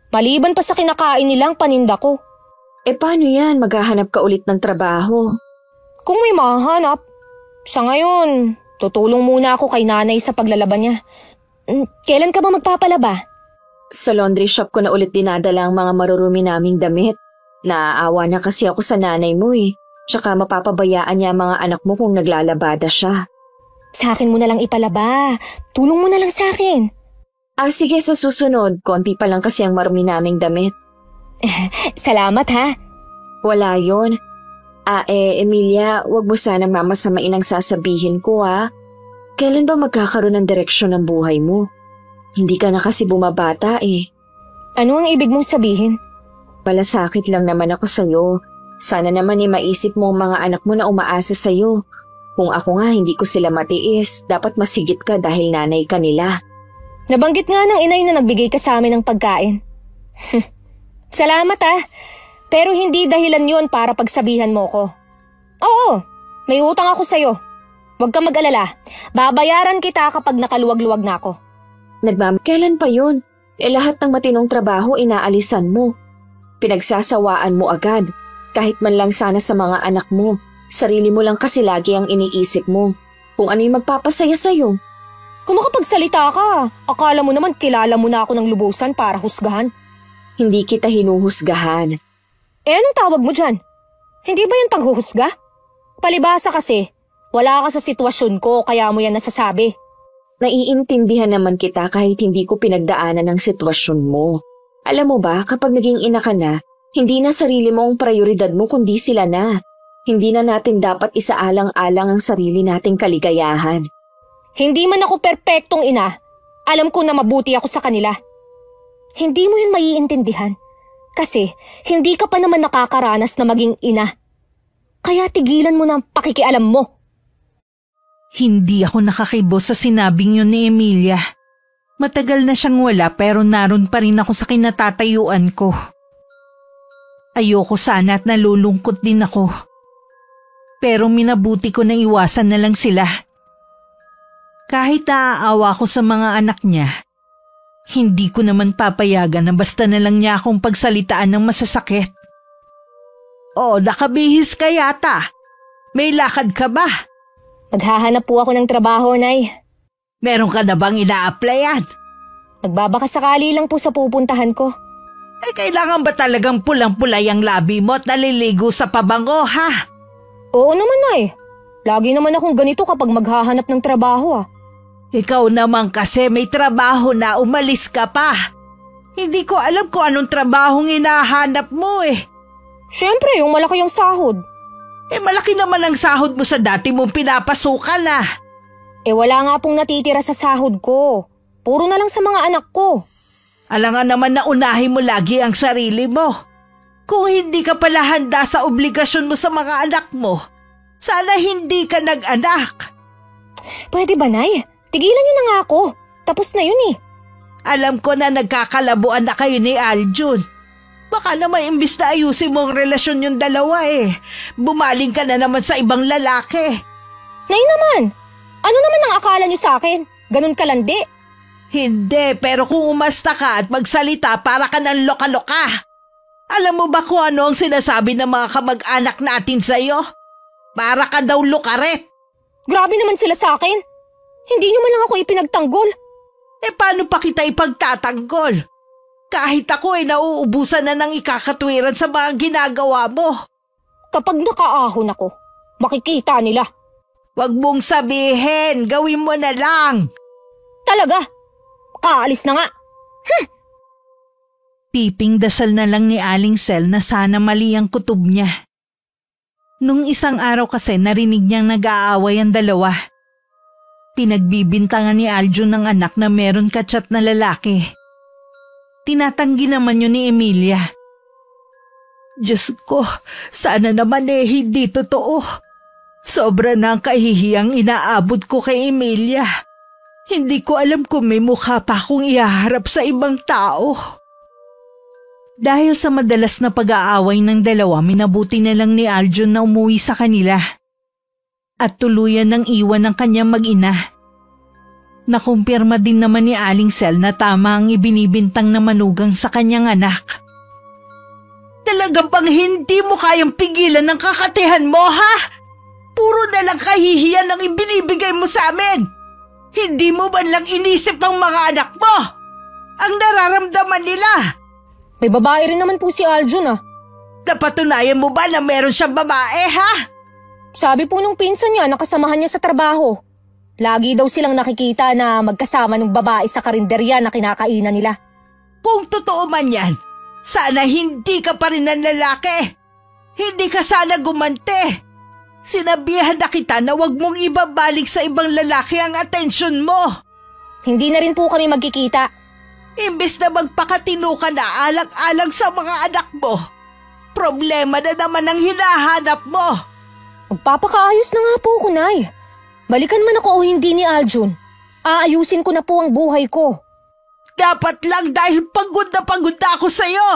Maliban pa sa kinakain nilang paninda ko. Paano yan? Maghahanap ka ulit ng trabaho. Kung may mahanap. Sa ngayon, tutulong muna ako kay nanay sa paglalaban niya. Kailan ka ba magpapalaba? Sa laundry shop ko na ulit dinadala ang mga marurumi naming damit. Naaawa na kasi ako sa nanay mo eh. Tsaka mapapabayaan niya ang mga anak mo kung naglalabada siya. Sa akin mo na lang ipalaba. Tulong mo na lang sa akin. Sige, sa susunod. Konti pa lang kasi ang marumi naming damit. Salamat ha. Wala yon. Emilia, wag mo sanang mamasamain ang sasabihin ko ha. Kailan ba magkakaroon ng direksyon ng buhay mo? Hindi ka na kasi bumabata eh. Ano ang ibig mong sabihin? Palasakit lang naman ako sa'yo. Sana naman maisip mo ang mga anak mo na umaasa sa'yo. Kung ako nga hindi ko sila matiis, dapat masigit ka dahil nanay ka nila. Nabanggit nga ng inay na nagbigay ka sa amin ng pagkain. Salamat pero hindi dahilan yon para pagsabihan mo ko. Oo, may utang ako sa'yo. Huwag ka mag-alala, babayaran kita kapag nakaluwag-luwag na ako. Kailan pa yun? Lahat ng matinong trabaho inaalisan mo. Pinagsasawaan mo agad, kahit man lang sana sa mga anak mo. Sarili mo lang kasi lagi ang iniisip mo. Kung ano yung magpapasaya sa'yo. Kung makapagsalita ka, akala mo naman kilala mo na ako ng lubusan para husgahan. Hindi kita hinuhusgahan. Anong tawag mo dyan? Hindi ba yan panghuhusga? Palibasa kasi, wala ka sa sitwasyon ko kaya mo yan nasasabi. Naiintindihan naman kita kahit hindi ko pinagdaanan ng sitwasyon mo. Alam mo ba, kapag naging ina ka na, hindi na sarili mo ang prioridad mo kundi sila na. Hindi na natin dapat isaalang-alang ang sarili nating kaligayahan. Hindi man ako perpektong ina, alam ko na mabuti ako sa kanila. Hindi mo yun maiintindihan. Kasi hindi ka pa naman nakakaranas na maging ina. Kaya tigilan mo na ang pakikialam mo. Hindi ako nakakibo sa sinabing yun ni Emilia. Matagal na siyang wala pero naroon pa rin ako sa kinatatayuan ko. Ayoko sana at nalulungkot din ako. Pero minabuti ko na iwasan na lang sila. Kahit naaawa ko sa mga anak niya, hindi ko naman papayagan na basta na lang niya akong pagsalitaan ng masasakit. Nakabihis ka yata. May lakad ka ba? Maghahanap po ako ng trabaho, Nay. Meron ka na bang ina-applyan? Nagbabakasakali lang po sa pupuntahan ko. Kailangan ba talagang pulang-pulay ang labi mo at naliligo sa pabango, ha? Oo naman, Nay. Lagi naman akong ganito kapag maghahanap ng trabaho, Ikaw naman kasi may trabaho na umalis ka pa. Hindi ko alam kung anong trabahong hinahanap mo Siyempre, yung malaki ang sahod. Malaki naman ang sahod mo sa dati mong pinapasukan Wala nga pong natitira sa sahod ko. Puro na lang sa mga anak ko. Alangan naman na unahin mo lagi ang sarili mo. Kung hindi ka pala handa sa obligasyon mo sa mga anak mo, sana hindi ka nag-anak. Pwede ba, Nay? Tigilan niyo na nga ako. Tapos na yun Alam ko na nagkakalabuan na kayo ni Aljun. Baka naman imbis na ayusin mo ang relasyon yung dalawa bumaling ka na naman sa ibang lalaki. Nay naman! Ano naman ang akala niyo sa akin? Ganun kalandi? Hindi, pero kung umasta ka at magsalita para ka ng loka-loka. Alam mo ba kung ano ang sinasabi ng mga kamag-anak natin sa'yo? Para ka daw lukaret. Grabe naman sila sa akin. Hindi niyo man lang ako ipinagtanggol. Paano pa kita ipagtatanggol? Kahit ako nauubusan na ng ikakatwiran sa mga ginagawa mo. Kapag nakaahon ako, makikita nila. Wag mong sabihin, gawin mo na lang. Talaga? Kaalis na nga. Piping dasal na lang ni Aling Sel na sana mali ang kutob niya. Nung isang araw kasi narinig niyang nag-aaway ang dalawa. Pinagbibintangan ni Aljun ng anak na meron ka-chat na lalaki. Tinatanggi naman yun ni Emilia. Diyos ko, sana naman hindi totoo. Sobra na ang kahihiyang inaabot ko kay Emilia. Hindi ko alam kung may mukha pa akong ihaharap sa ibang tao. Dahil sa madalas na pag-aaway ng dalawa, minabuti na lang ni Aljun na umuwi sa kanila at tuluyan ng iwan ng kanyang mag-ina. Nakumpirma din naman ni Aling Sel na tama ang ibinibintang na manugang sa kanyang anak. Talaga bang hindi mo kayang pigilan ng kakatihan mo, ha? Puro na lang kahihiyan ang ibinibigay mo sa amin. Hindi mo man lang inisip ang mga anak mo. Ang nararamdaman nila. May babae rin naman po si Aljun Napatunayan mo ba na meron siyang babae, ha? Sabi po nung pinsan niya na kasamahan niya sa trabaho. Lagi daw silang nakikita na magkasama ng babae sa karinderya na kinakainan nila. Kung totoo man yan, sana hindi ka pa rin ng lalaki. Hindi ka sana gumante. Sinabihan na kita na wag mong ibabalik sa ibang lalaki ang atensyon mo. Hindi na rin po kami magkikita. Imbes na magpakatino ka na alang-alang sa mga anak mo, problema na naman ang hinahanap mo. Magpapakaayos na nga po ako, Nay. Balikan man ako o hindi ni Aljun, aayusin ko na po ang buhay ko. Dapat lang dahil pagod na ako sa'yo.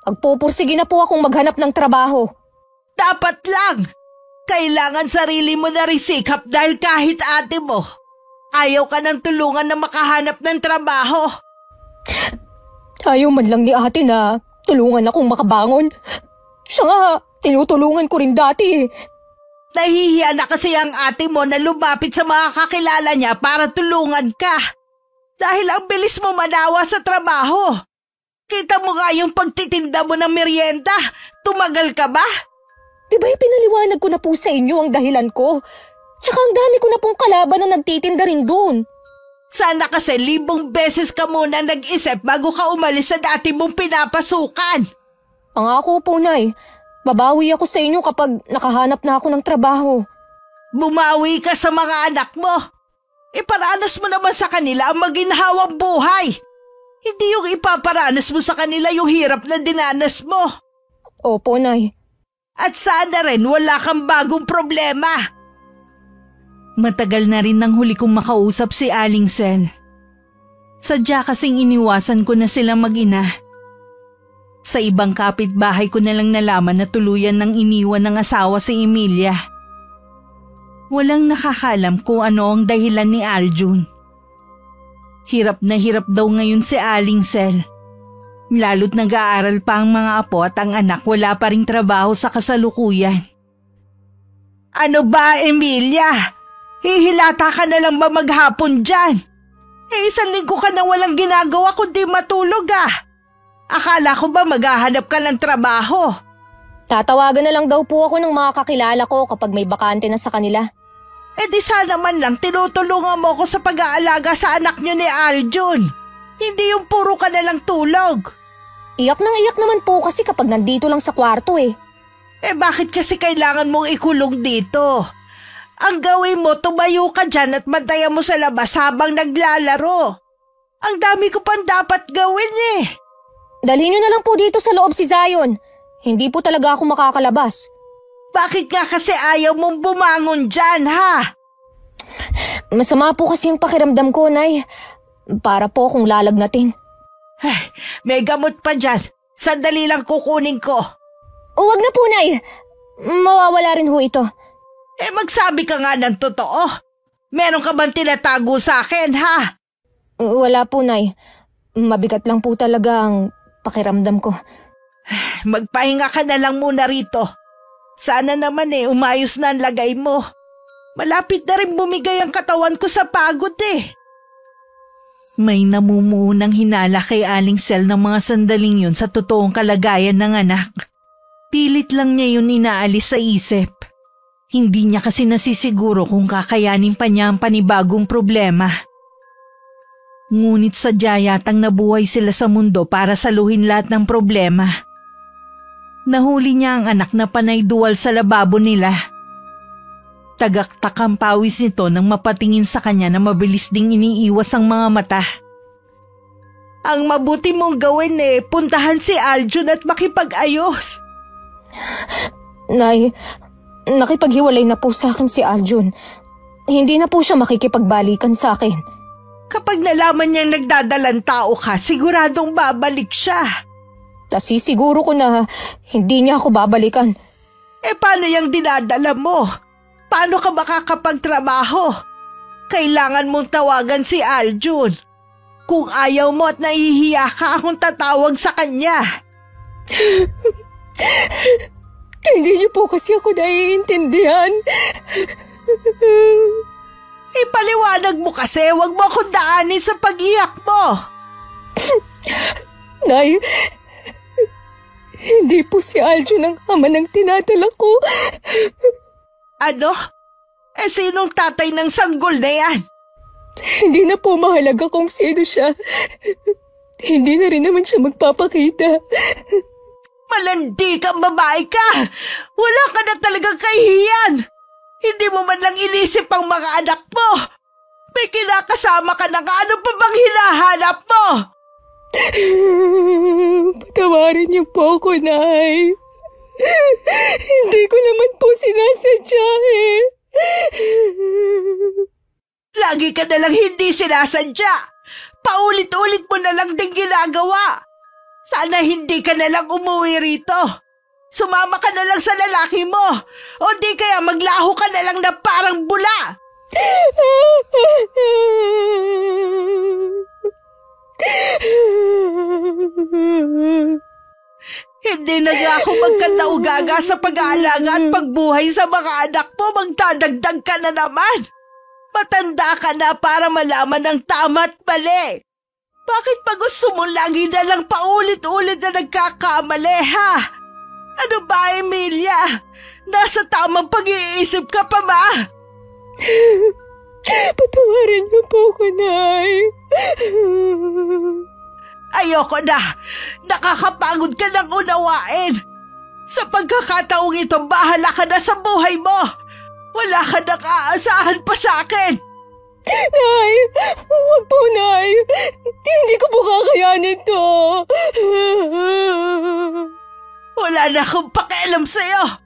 Magpupursige na po akong maghanap ng trabaho. Dapat lang. Kailangan sarili mo na risikap dahil kahit ate mo, ayaw ka ng tulungan na makahanap ng trabaho. Ayaw man lang ni ate na tulungan akong makabangon. Siya nga, tinutulungan ko rin dati. Nahihiya na kasi ang ate mo na lumapit sa mga kakilala niya para tulungan ka. Dahil ang bilis mo manawa sa trabaho. Kita mo nga yung pagtitinda mo ng merienda. Tumagal ka ba? Diba pinaliwanag ko na po sa inyo ang dahilan ko? Tsaka ang dami ko na pong kalaban na nagtitinda rin doon. Sana kasi 1,000 beses ka muna nag-isip bago ka umalis sa dati mong pinapasukan. Pangako po, Nay. Babawi ako sa inyo kapag nakahanap na ako ng trabaho. Bumawi ka sa mga anak mo. Iparanas mo naman sa kanila ang maginhawang buhay. Hindi yung ipaparanas mo sa kanila yung hirap na dinanas mo. Opo, Nay. At sana rin wala kang bagong problema. Matagal na rin nang huli kong makausap si Aling Sel. Sadya kasing iniwasan ko na silang mag-ina. Sa ibang kapitbahay ko na lang nalaman na tuluyan ng iniwan ng asawa si Emilia. Walang nakakalam kung ano ang dahilan ni Aljun. Hirap na hirap daw ngayon si Aling Sel. Lalo't nag-aaral pa ang mga apo at ang anak wala pa ring trabaho sa kasalukuyan. Ano ba, Emilia? Hihilata ka na lang ba maghapon dyan? 1 linggo ka na walang ginagawa kundi matulog Akala ko ba maghahanap ka ng trabaho? Tatawagan na lang daw po ako ng mga kakilala ko kapag may bakante na sa kanila. Di sana man lang tinutulungan mo ko sa pag-aalaga sa anak niyo ni Aljun. Hindi yung puro ka na lang tulog. Iyak naman po kasi kapag nandito lang sa kwarto Bakit kasi kailangan mong ikulong dito? Ang gawin mo, tumayo ka dyan at bantayan mo sa labas habang naglalaro. Ang dami ko pang dapat gawin Dalhin niyo na lang po dito sa loob si Zion. Hindi po talaga ako makakalabas. Bakit nga kasi ayaw mong bumangon dyan, ha? Masama po kasi ang pakiramdam ko, Nay. Para po akong lalagnatin. May gamot pa dyan. Sandali lang kukunin ko. Huwag na po, Nay. Mawawala rin ho ito. Magsabi ka nga ng totoo. Meron ka bang tinatago sa akin, ha? Wala po, Nay. Mabigat lang po talaga ang pakiramdam ko. Magpahinga ka na lang muna rito. Sana naman umayos na ang lagay mo. Malapit na rin bumigay ang katawan ko sa pagod May namumuunang hinala kay Aling Sel ng mga sandaling yun sa totoong kalagayan ng anak. Pilit lang niya yun inaalis sa isip. Hindi niya kasi nasisiguro kung kakayanin pa niya ang panibagong problema. Ngunit sadya yatang nabuhay sila sa mundo para saluhin lahat ng problema. Nahuli niya ang anak na panay duwal sa lababo nila. Tagaktak ang pawis nito nang mapatingin sa kanya na mabilis ding iniiwas ang mga mata. Ang mabuti mong gawin puntahan si Aljun at makipag-ayos. Nay, nakipaghiwalay na po sa akin si Aljun. Hindi na po siya makikipagbalikan sa akin. Kapag nalaman niyang nagdadalang tao ka, siguradong babalik siya. Nasisiguro ko na hindi niya ako babalikan. Paano yung dinadala mo? Paano ka makakapagtrabaho? Kailangan mong tawagan si Aljun. Kung ayaw mo at nahihiya ka, akong tatawag sa kanya. Hindi niyo po kasi ako naiintindihan. Ipaliwanag mo kasi, wag mo akong daanin sa pag-iyak mo. Nay, hindi po si Aljun ang ama ng tinadala ko. Ano? Sinong tatay ng sanggol na yan? Hindi na po mahalaga kung sino siya. Hindi na rin naman siya magpapakita. Malandi kang babae ka! Wala ka na talagang kahihiyan! Hindi mo man lang inisip ang mga anak mo! May kinakasama ka na nga, ano pa bang hinahanap mo? Patawarin niyo po ako, Nay. Hindi ko naman po sinasadya eh. Lagi ka nalang hindi sinasadya. Paulit-ulit mo na lang din ginagawa. Sana hindi ka nalang umuwi rito. Sumama ka na lang sa lalaki mo. O di kaya maglaho ka na lang na parang bula. Hindi na nga ako magkataugaga sa pag-aalaga at pagbuhay sa mga anak mo. Magdadagdag ka na naman. Matanda ka na para malaman ang tama at mali. Bakit pa gusto mo lagi na lang paulit-ulit na nagkakamali, ha? Ano ba, Emilia? Nasa tamang pag-iisip ka pa ba? Patawarin niyo po ako, Nay. Ayoko na. Nakakapagod ka ng unawain. Sa pagkakataong ito, bahala ka na sa buhay mo. Wala ka nang aasahan pa sa akin. Nay! Huwag po, Nay! Hindi ko po kakayanin to! Wala na akong pakialam sa'yo.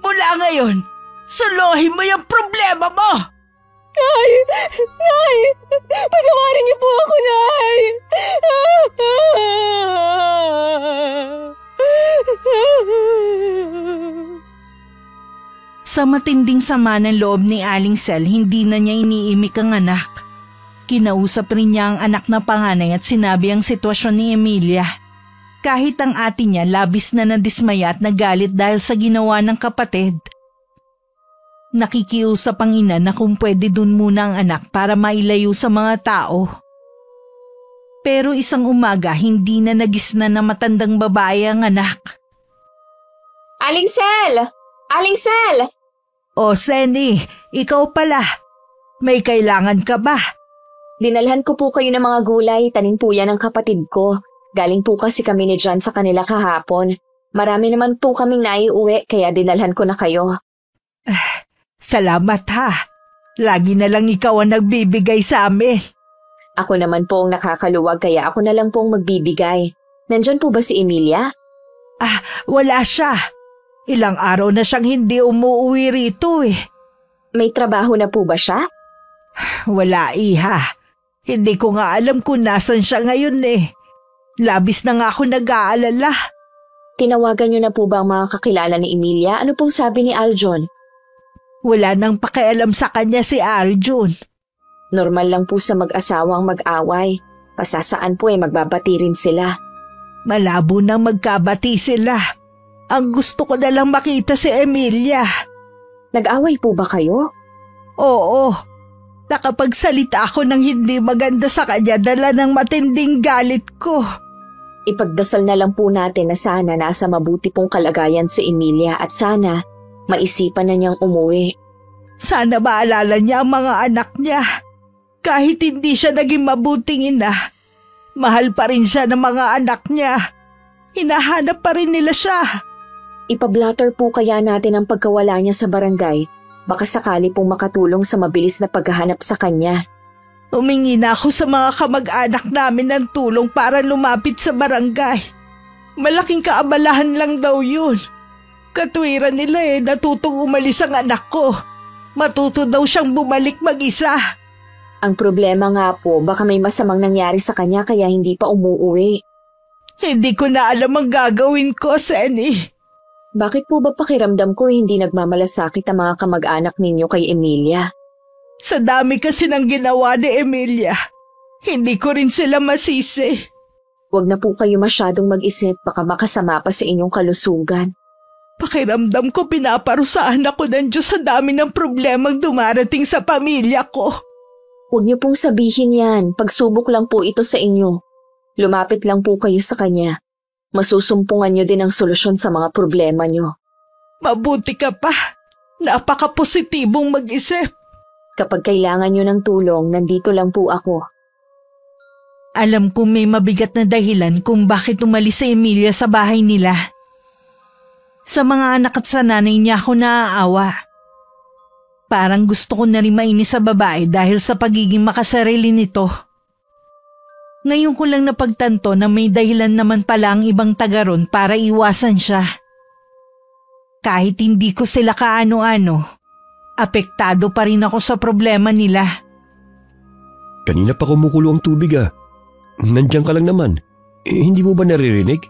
Mula ngayon, suluhin mo yung problema mo. Nay! Nay! Patawarin niyo po ako, Nay! Sa matinding sama ng loob ni Aling Sel, hindi na niya iniimik ang anak. Kinausap rin niya ang anak na panganay at sinabi ang sitwasyon ni Emilia. Kahit ang ate niya labis na nadismaya at nagalit dahil sa ginawa ng kapatid. Nakikiusap ang ina na kung pwede dun muna ang anak para mailayo sa mga tao. Pero isang umaga hindi na nagisna na matandang babae ang anak. Aling Sel! Aling Sel! O Senny, ikaw pala. May kailangan ka ba? Dinalhan ko po kayo ng mga gulay, tanim po yan ng kapatid ko. Galing po kasi kami ni John sa kanila kahapon. Marami naman po kaming naiuwi kaya dinalhan ko na kayo. Salamat ha. Lagi na lang ikaw ang nagbibigay sa amin. Ako naman po ang nakakaluwag kaya ako na lang po ang magbibigay. Nandyan po ba si Emilia? Wala siya. Ilang araw na siyang hindi umuwi rito eh. May trabaho na po ba siya? Wala, iha. Hindi ko nga alam kung nasan siya ngayon eh. Labis na nga ako nag-aalala. Tinawagan niyo na po ba ang mga kakilala ni Emilia? Ano pong sabi ni Aljun? Wala nang pakialam sa kanya si Aljun. Normal lang po sa mag-asawang mag-away. Pasasaan po magbabati rin sila. Malabo na magkabati sila. Ang gusto ko na lang makita si Emilia. Nag-away po ba kayo? Oo. Nakapagsalita ako ng hindi maganda sa kanya dala ng matinding galit ko. Ipagdasal na lang po natin na sana nasa mabuti pong kalagayan si Emilia at sana maisipan na niyang umuwi. Sana maalala niya ang mga anak niya. Kahit hindi siya naging mabuting ina, mahal pa rin siya ng mga anak niya. Hinahanap pa rin nila siya. Ipablatter po kaya natin ang pagkawala niya sa barangay. Baka sakali pong makatulong sa mabilis na paghahanap sa kanya. Humingi na ako sa mga kamag-anak namin ng tulong para lumapit sa barangay. Malaking kaabalahan lang daw yun. Katwiran nila natutong umalis ang anak ko. Matuto daw siyang bumalik mag-isa. Ang problema nga po, baka may masamang nangyari sa kanya kaya hindi pa umuuwi. Hindi ko na alam ang gagawin ko, Senny. Bakit po ba pakiramdam ko hindi nagmamalasakit ang mga kamag-anak ninyo kay Emilia? Sa dami kasi ng ginawa ni Emilia, hindi ko rin sila masisi. Huwag na po kayo masyadong mag-isip, baka makasama pa sa inyong kalusugan. Pakiramdam ko pinaparusahan ako ng Diyos sa dami ng problemang dumarating sa pamilya ko. Huwag niyo pong sabihin yan, pagsubok lang po ito sa inyo. Lumapit lang po kayo sa kanya. Masusumpungan niyo din ang solusyon sa mga problema niyo. Mabuti ka pa. Napaka-positibong mag-isip. Kapag kailangan niyo ng tulong, nandito lang po ako. Alam kong may mabigat na dahilan kung bakit umalis si Emilia sa bahay nila. Sa mga anak at sa nanay niya ako naaawa. Parang gusto ko na rin mainis sa babae dahil sa pagiging makasarili nito. Ngayon ko lang napagtanto na may dahilan naman pala ang ibang taga ron para iwasan siya. Kahit hindi ko sila kaano-ano, apektado pa rin ako sa problema nila. Kanina pa kumukulo ang tubig ah. Nandiyan ka lang naman. Hindi mo ba naririnig?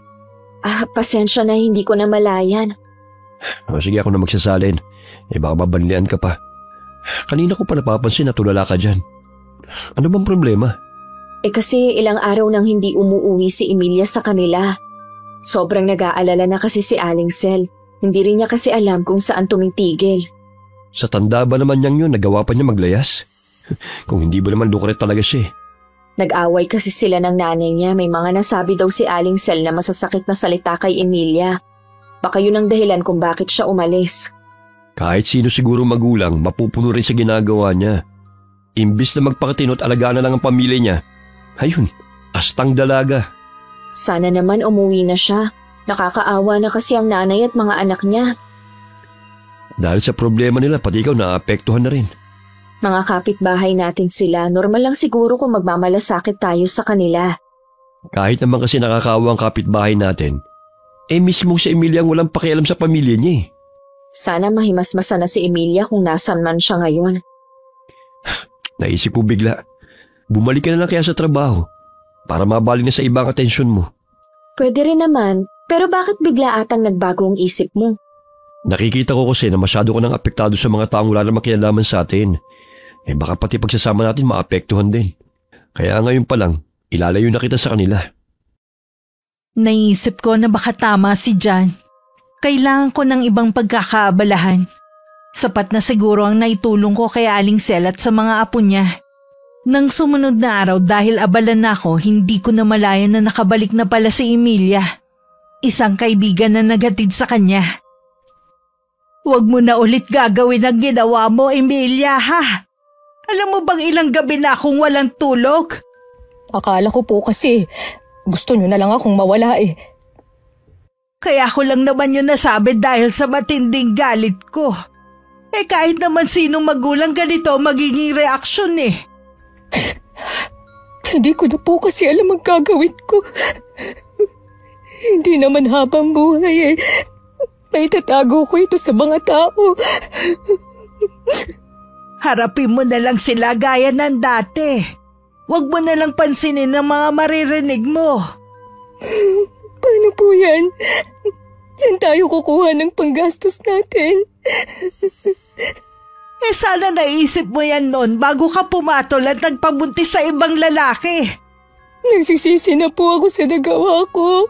Pasensya na hindi ko na malayan. Sige ako na magsasalin. Baka mabanlian ka pa. Kanina ko pa napapansin na tulala ka dyan. Ano bang problema? Kasi ilang araw nang hindi umuuwi si Emilia sa kanila. Sobrang nag-aalala na kasi si Aling Sel. Hindi rin niya kasi alam kung saan tumitigil. Sa tanda ba naman niyang yun, nagawa pa niya maglayas? Kung hindi ba naman lukret talaga siya. Nag-away kasi sila ng nanay niya. May mga nasabi daw si Aling Sel na masasakit na salita kay Emilia. Baka yun ang dahilan kung bakit siya umalis. Kahit sino siguro magulang, mapupuno rin sa ginagawa niya. Imbis na magpakatino at alagaan na lang ang pamilya niya, ayun, astang dalaga. Sana naman umuwi na siya. Nakakaawa na kasi ang nanay at mga anak niya. Dahil sa problema nila, pati ikaw naapektuhan na rin. Mga kapitbahay natin sila, normal lang siguro kung magmamalasakit tayo sa kanila. Kahit naman kasi nakakaawa ang kapitbahay natin, mismo si Emilia ang walang pakialam sa pamilya niya eh. Sana mahimasmasa na si Emilia kung nasan man siya ngayon. Naisip ko bigla, bumalik ka na lang kaya sa trabaho para mabalik na sa ibang atensyon mo. Pwede rin naman, pero bakit bigla atang nagbago ang isip mo? Nakikita ko kasi na masyado ko nang apektado sa mga taong wala namang kinalaman sa atin. Baka pati pagsasama natin maapektuhan din. Kaya ngayon pa lang, ilalayo na kita sa kanila. Naisip ko na baka tama si John. Kailangan ko ng ibang pagkakaabalahan. Sapat na siguro ang naitulong ko kay Aling Sel at sa mga apo niya. Nang sumunod na araw dahil abalan na ako, hindi ko na malayan na nakabalik na pala si Emilia. Isang kaibigan na naghatid sa kanya. Huwag mo na ulit gagawin ang ginawa mo, Emilia, ha? Alam mo bang ilang gabi na akong walang tulog? Akala ko po kasi gusto nyo na lang akong mawala eh. Kaya ko lang naman yun nasabi dahil sa matinding galit ko. Kahit naman sinong magulang ganito magiging reaksyon eh. Hindi ko na po kasi alam ang gagawin ko. Hindi naman habang buhay eh. Naitatago ko ito sa mga tao. Harapin mo na lang sila gaya ng dati. Huwag mo na lang pansinin ang mga maririnig mo. Paano po yan? Saan tayo kukuha ng panggastos natin? Sana naisip mo yan noon bago ka pumatol at nagpabuntis sa ibang lalaki. Nagsisisi na po ako sa nagawa ko.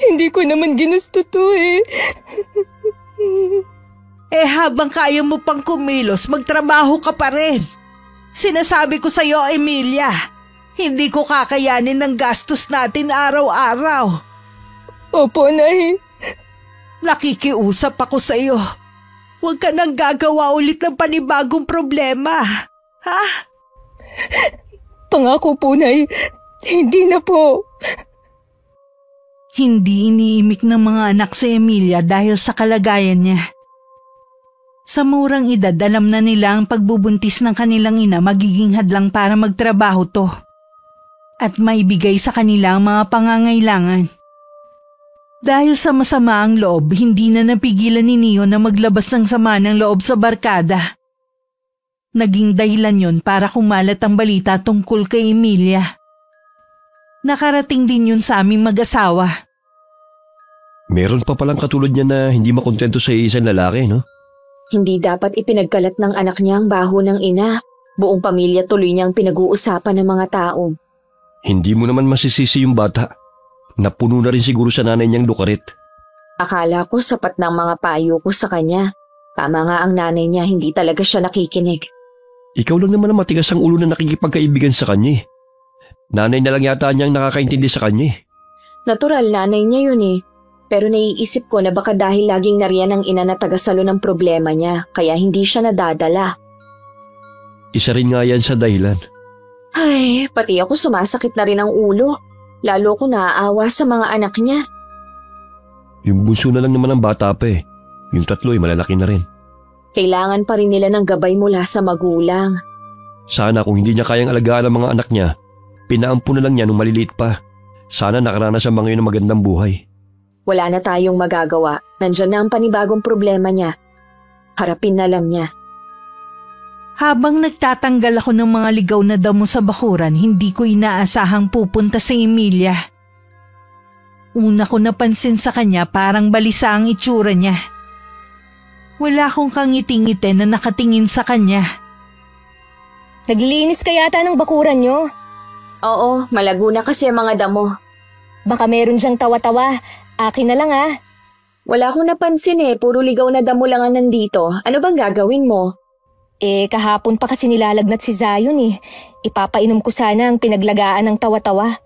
Hindi ko naman ginusto to eh. Habang kaya mo pang kumilos, magtrabaho ka pa rin. Sinasabi ko sa'yo, Emilia, hindi ko kakayanin ng gastos natin araw-araw. Opo, Nay. Nakikiusap ako sa'yo. Huwag ka nang gagawa ulit ng panibagong problema. Ha? Pangako po, Nay. Hindi na po. Hindi iniimik ng mga anak si Emilia dahil sa kalagayan niya. Sa murang edad, alam na nila ang pagbubuntis ng kanilang ina magiging hadlang para magtrabaho to at maibigay sa kanila ang mga pangangailangan. Dahil sa masama ang loob, hindi na napigilan ni Neo na maglabas ng sama ng loob sa barkada. Naging dahilan yon para kumalat ang balita tungkol kay Emilia. Nakarating din yun sa aming mag-asawa. Meron pa palang katulad niya na hindi makontento sa isang lalaki, no? Hindi dapat ipinagkalat ng anak niya ang baho ng ina. Buong pamilya tuloy niyang pinag-uusapan ng mga tao. Hindi mo naman masisisi yung bata. Napuno na rin siguro sa nanay niyang lukarit. Akala ko sapat ng mga payo ko sa kanya. Tama nga ang nanay niya, hindi talaga siya nakikinig. Ikaw lang naman ang matigas ang ulo na nakikipagkaibigan sa kanya. Nanay na lang yata niyang nakakaintindi sa kanya. Natural, nanay niya yun eh. Pero naiisip ko na baka dahil laging nariyan ang ina na tagasalo ng problema niya, kaya hindi siya nadadala. Isa rin nga yan sa dahilan. Ay, pati ako sumasakit na rin ang ulo. Lalo ko naaawa sa mga anak niya. Yung bunso na lang naman ang bata pa eh. Yung tatlo ay malalaki na rin. Kailangan pa rin nila ng gabay mula sa magulang. Sana kung hindi niya kayang alagaan ang mga anak niya, pinaampo na lang niya nung maliliit pa. Sana nakaranas ang mga yun ng magandang buhay. Wala na tayong magagawa. Nandyan na ang panibagong problema niya. Harapin na lang niya. Habang nagtatanggal ako ng mga ligaw na damo sa bakuran, hindi ko inaasahang pupunta sa Emilia. Una ko napansin sa kanya parang balisa ang itsura niya. Wala akong kangiti-ngiti na nakatingin sa kanya. Naglilinis ka yata ng bakuran nyo. Oo, malago na kasi ang mga damo. Baka meron diyang tawa-tawa. Akin na lang ah. Wala akong napansin eh, puro ligaw na damo lang ang nandito. Ano bang gagawin mo? Kahapon pa kasi nilalagnat si Zion eh. Ipapainom ko sana ang pinaglagaan ng tawa-tawa.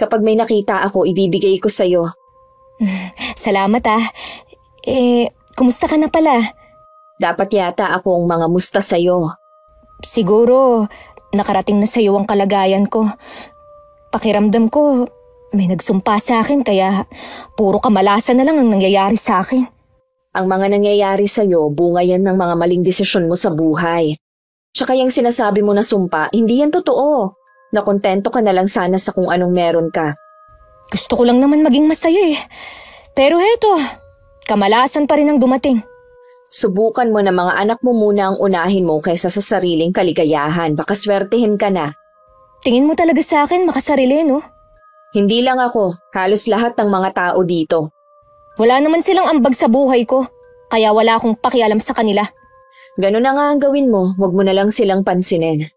Kapag may nakita ako, ibibigay ko sa'yo. Salamat ah. Kumusta ka na pala? Dapat yata akong mga musta sa'yo. Siguro, nakarating na sa'yo ang kalagayan ko. Pakiramdam ko, may nagsumpa sa akin kaya puro kamalasan na lang ang nangyayari sa akin. Ang mga nangyayari sa'yo, bunga yan ng mga maling desisyon mo sa buhay. Tsaka yung sinasabi mo na sumpa, hindi yan totoo. Nakontento ka na lang sana sa kung anong meron ka. Gusto ko lang naman maging masaya eh. Pero heto, kamalasan pa rin ang dumating. Subukan mo na mga anak mo muna ang unahin mo kaysa sa sariling kaligayahan. Baka swertehin ka na. Tingin mo talaga sa akin makasarili, no? Hindi lang ako, halos lahat ng mga tao dito. Wala naman silang ambag sa buhay ko, kaya wala akong pakialam sa kanila. Ganun na nga ang gawin mo, wag mo na lang silang pansinin.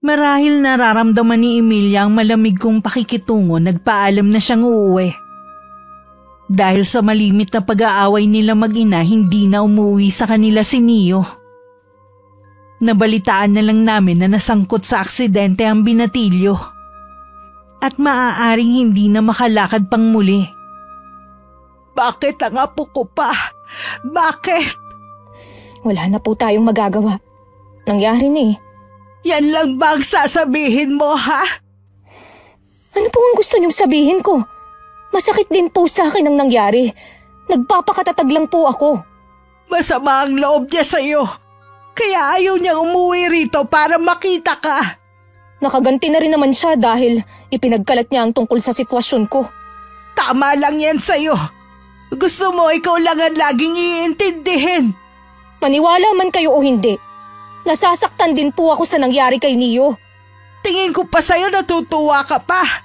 Marahil nararamdaman ni Emilia ang malamig kong pakikitungo, nagpaalam na siyang uuwi. Dahil sa malimit na pag-aaway nila mag-ina, hindi na umuwi sa kanila si Neo. Nabalitaan na lang namin na nasangkot sa aksidente ang binatilyo. At maaaring hindi na makalakad pang muli. Bakit ang apo ko pa? Bakit? Wala na po tayong magagawa. Nangyari na eh. Yan lang ba ang sasabihin mo, ha? Ano po ang gusto niyong sabihin ko? Masakit din po sa akin ang nangyari. Nagpapakatatag lang po ako. Masama ang loob niya sa'yo. Kaya ayaw niyang umuwi rito para makita ka. Nakaganti na rin naman siya dahil ipinagkalat niya ang tungkol sa sitwasyon ko. Tama lang yan sa'yo. Gusto mo ikaw lang ang laging iintindihin. Maniwala man kayo o hindi, nasasaktan din po ako sa nangyari kay Neo. Tingin ko pa sa'yo natutuwa ka pa.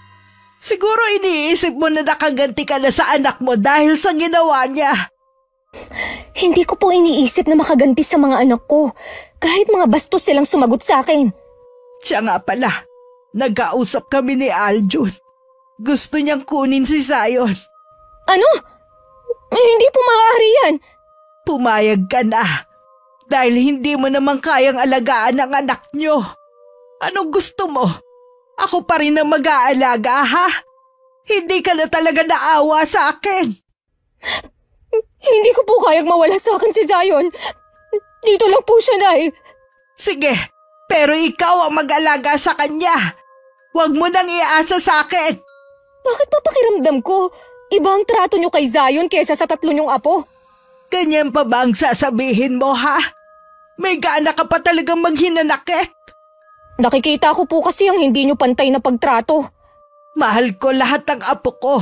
Siguro iniisip mo na nakaganti ka na sa anak mo dahil sa ginawa niya. Hindi ko po iniisip na makaganti sa mga anak ko, kahit mga bastos silang sumagot sa akin. Siya nga pala, nagkausap kami ni Aljun. Gusto niyang kunin si Zion. Ano? Hindi po maaari yan. Pumayag ka na. Dahil hindi mo naman kayang alagaan ang anak niyo. Anong gusto mo? Ako pa rin ang mag-aalaga, ha? Hindi ka na talaga naawa sa akin. Hindi ko po kayang mawala sa akin si Zion. Dito lang po siya, Nay. Sige, pero ikaw ang mag-alaga sa kanya. Huwag mo nang iasa sa akin. Bakit pa pakiramdam ko? Iba ang trato niyo kay Zion kesa sa tatlo niyong apo. Ganyan pa ba ang sasabihin mo, ha? May gana ka pa talagang maghinanakit. Nakikita ko po kasi ang hindi niyo pantay na pagtrato. Mahal ko lahat ng apo ko.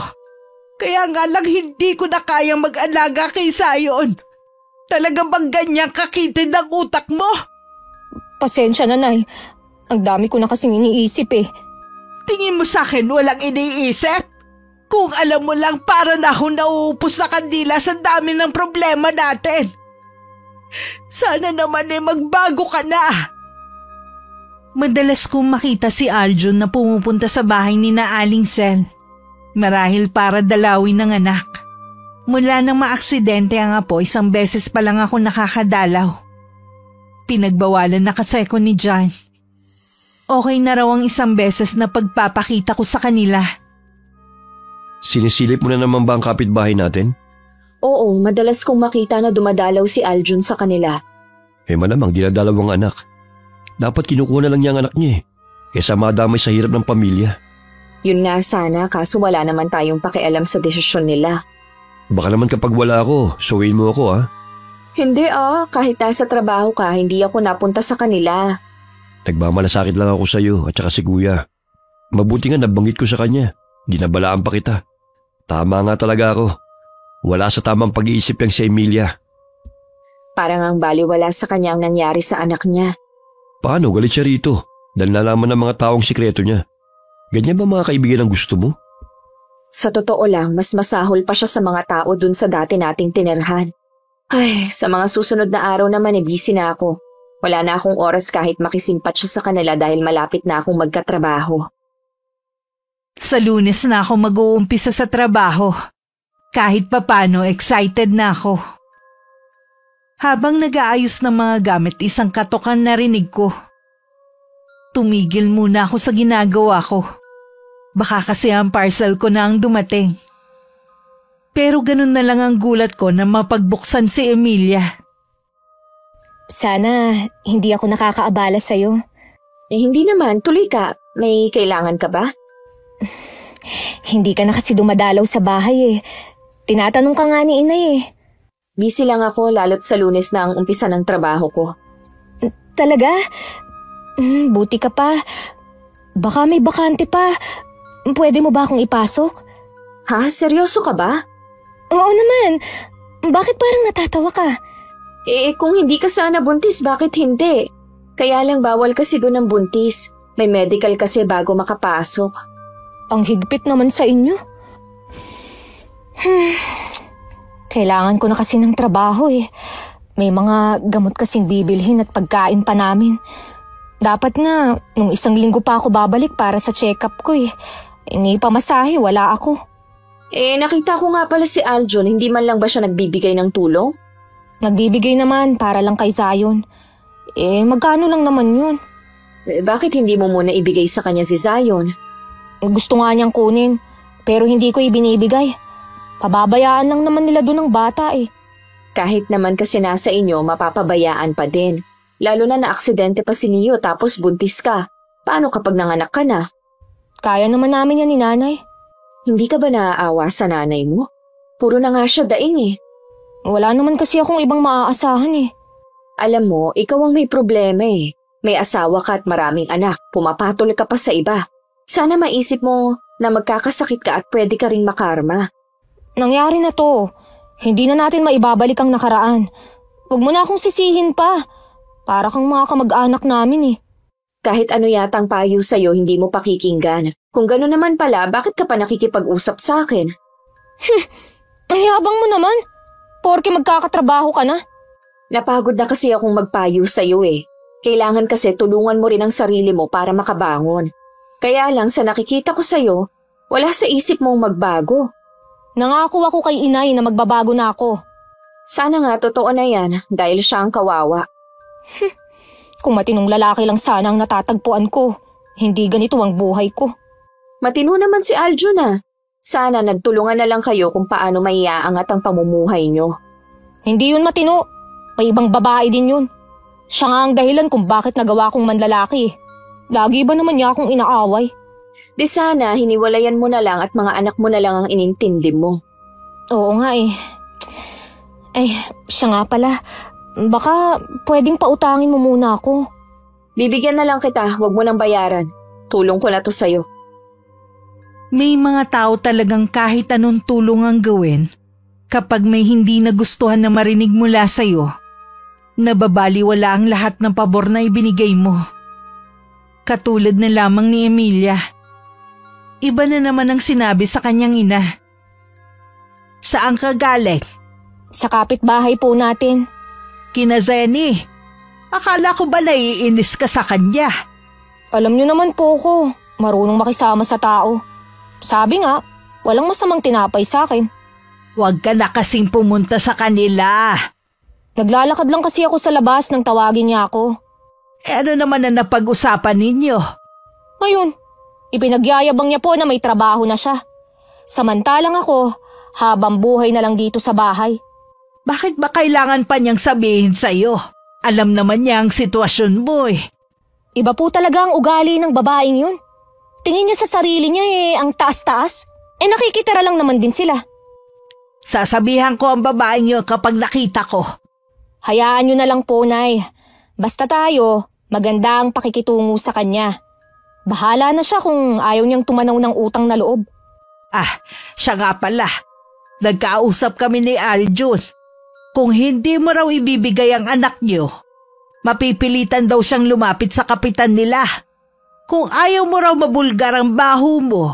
Kaya nga lang hindi ko na kayang mag-alaga kay Zion. Talaga bang ganyang kakitid ang utak mo? Pasensya na, Nay. Ang dami ko na kasing iniisip eh. Tingin mo sa akin walang iniisip? Kung alam mo lang, para na akong nauupos na kandila sa dami ng problema natin. Sana naman magbago ka na. Madalas kong makita si Aljun na pumupunta sa bahay ni na Aling Sel. Marahil para dalawin ng anak. Mula nang maaksidente ang apo, 1 beses pa lang ako nakakadalaw. Pinagbawalan na kasi ko ni John. Okay na raw ang 1 beses na pagpapakita ko sa kanila. Sinisilip mo na naman ba ang kapitbahay natin? Oo, madalas kong makita na dumadalaw si Aljun sa kanila. Malamang dinadalawang anak. Dapat kinukuha na lang niya ang anak niya kaysa madamay sa hirap ng pamilya. Yun nga sana, kaso wala naman tayong pakialam sa desisyon nila. Baka naman kapag wala ako, suwiin mo ako Hindi kahit nasa trabaho ka, hindi ako napunta sa kanila. Nagmamalasakit lang ako sa iyo at saka si Kuya. Mabuti nga nabanggit ko sa kanya. Dinabalaan pa kita. Tama nga talaga ako. Wala sa tamang pag-iisip yang si Emilia. Parang ang baliwala sa kanya ang nangyari sa anak niya. Paano galit siya rito? Dahil nalaman ng mga taong sikreto niya. Ganyan ba mga kaibigan ang gusto mo? Sa totoo lang, mas masahol pa siya sa mga tao dun sa dati nating tinirhan. Ay, sa mga susunod na araw naman busy na ako. Wala na akong oras kahit makisimpat siya sa kanila dahil malapit na akong magkatrabaho. Sa Lunes na ako mag-uumpisa sa trabaho. Kahit papano, excited na ako. Habang nag-aayos ng mga gamit, isang katokan narinig ko. Tumigil muna ako sa ginagawa ko. Baka kasi ang parcel ko na ang dumating. Pero ganun na lang ang gulat ko na mapagbuksan si Emilia. Sana hindi ako nakakaabala sa'yo. Hindi naman, tuloy ka. May kailangan ka ba? Hindi ka na kasi dumadalaw sa bahay eh. Tinatanong ka nga ni Inay eh. Busy lang ako lalo't sa Lunes na ang umpisa ng trabaho ko. Talaga? Buti ka pa. Baka may bakante pa. Pwede mo ba akong ipasok? Ha? Seryoso ka ba? Oo naman. Bakit parang natatawa ka? Kung hindi ka sana buntis, bakit hindi? Kaya lang bawal kasi doon ang buntis. May medical kasi bago makapasok. Ang higpit naman sa inyo. Kailangan ko na kasi ng trabaho eh. May mga gamot kasing bibilhin at pagkain pa namin. Dapat nga, nung 1 linggo pa ako babalik para sa check-up ko eh. Ni pamasahe, wala ako. Nakita ko nga pala si Aljun, hindi man lang ba siya nagbibigay ng tulong? Nagbibigay naman para lang kay Zion. Magkano lang naman yun? Bakit hindi mo muna ibigay sa kanya si Zion? Gusto nga niyang kunin, pero hindi ko ibinibigay. Pababayaan lang naman nila doon ng bata eh. Kahit naman kasi nasa inyo, mapapabayaan pa din. Lalo na na-aksidente pa si Neo tapos buntis ka. Paano kapag nanganak ka na? Kaya naman namin yan ni Nanay. Hindi ka ba naaawa sa nanay mo? Puro na nga siya daing eh. Wala naman kasi akong ibang maaasahan eh. Alam mo, ikaw ang may problema eh. May asawa ka at maraming anak, pumapatol ka pa sa iba. Sana maisip mo na magkakasakit ka at pwede ka ring makarma. Nangyari na to. Hindi na natin maibabalik ang nakaraan. Huwag mo na akong sisihin pa. Para kang mga kamag-anak namin eh. Kahit ano yatang payo sa'yo, hindi mo pakikinggan. Kung gano'n naman pala, bakit ka pa nakikipag-usap sa akin? Ang yabang mo naman. Porke magkakatrabaho ka na. Napagod na kasi akong magpayo sa'yo eh. Kailangan kasi tulungan mo rin ang sarili mo para makabangon. Kaya lang sa nakikita ko sa'yo, wala sa isip mong magbago. Nangako ako kay Inay na magbabago na ako. Sana nga totoo na yan dahil siya ang kawawa. Kung matinong lalaki lang sana ang natatagpuan ko, hindi ganito ang buhay ko. Matino naman si Aljun ah. Sana nagtulungan na lang kayo kung paano maiaangat ang pamumuhay nyo. Hindi yun matino. May ibang babae din yun. Siya nga ang dahilan kung bakit nagawa kong manlalaki. Lagi ba naman niya akong inaaway? Di sana hiniwalayan mo na lang at mga anak mo na lang ang inintindi mo. Oo nga eh. Siya nga pala. Baka pwedeng pautangin mo muna ako. Bibigyan na lang kita, wag mo nang bayaran. Tulong ko na to sa'yo. May mga tao talagang kahit anong tulong ang gawin kapag may hindi nagustuhan na marinig mula sa'yo. Nababaliwala ang lahat ng pabor na ibinigay mo. Katulad na lamang ni Emilia. Iba na naman ang sinabi sa kanyang ina. Saan ka galing? Sa kapitbahay po natin. Kina Zenny. Akala ko ba naiinis ka sa kanya? Alam niyo naman po ko, marunong makisama sa tao. Sabi nga, walang masamang tinapay sa akin. Huwag ka na kasing pumunta sa kanila. Naglalakad lang kasi ako sa labas nang tawagin niya ako. Ano naman ang napag-usapan ninyo? Ngayon, ipinagyayabang niya po na may trabaho na siya. Samantalang ako, habang buhay na lang dito sa bahay. Bakit ba kailangan pa niyang sabihin sa'yo? Alam naman niya ang sitwasyon mo eh. Iba po talaga ang ugali ng babaeng yun. Tingin niya sa sarili niya ang taas-taas. Nakikitira lang naman din sila. Sasabihan ko ang babaeng yun kapag nakita ko. Hayaan niyo na lang po, Nay. Basta tayo, maganda ang pakikitungo sa kanya. Bahala na siya kung ayaw niyang tumanaw ng utang na loob. Siya nga pala. Nagkausap kami ni Aljun. Kung hindi mo raw ibibigay ang anak niyo, mapipilitan daw siyang lumapit sa kapitan nila. Kung ayaw mo raw mabulgar ang baho mo,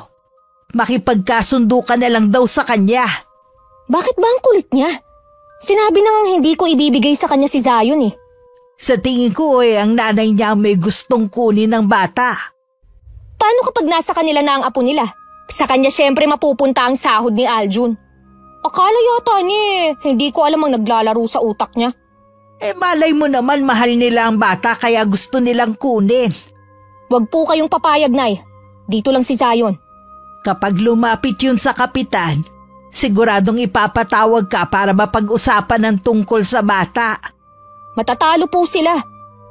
makipagkasundo ka na lang daw sa kanya. Bakit ba ang kulit niya? Sinabi na ngang hindi ko ibibigay sa kanya si Zion eh. Sa tingin ko ang nanay niya may gustong kunin ng bata. Paano kapag nasa kanila na ang apo nila? Sa kanya syempre mapupunta ang sahod ni Aljun. Akala yata niya hindi ko alam ang naglalaro sa utak niya. Malay mo naman mahal nila ang bata kaya gusto nilang kunin. Huwag po kayong papayag, Nay. Dito lang si Zion. Kapag lumapit yun sa kapitan, siguradong ipapatawag ka para mapag-usapan ng tungkol sa bata. Matatalo po sila.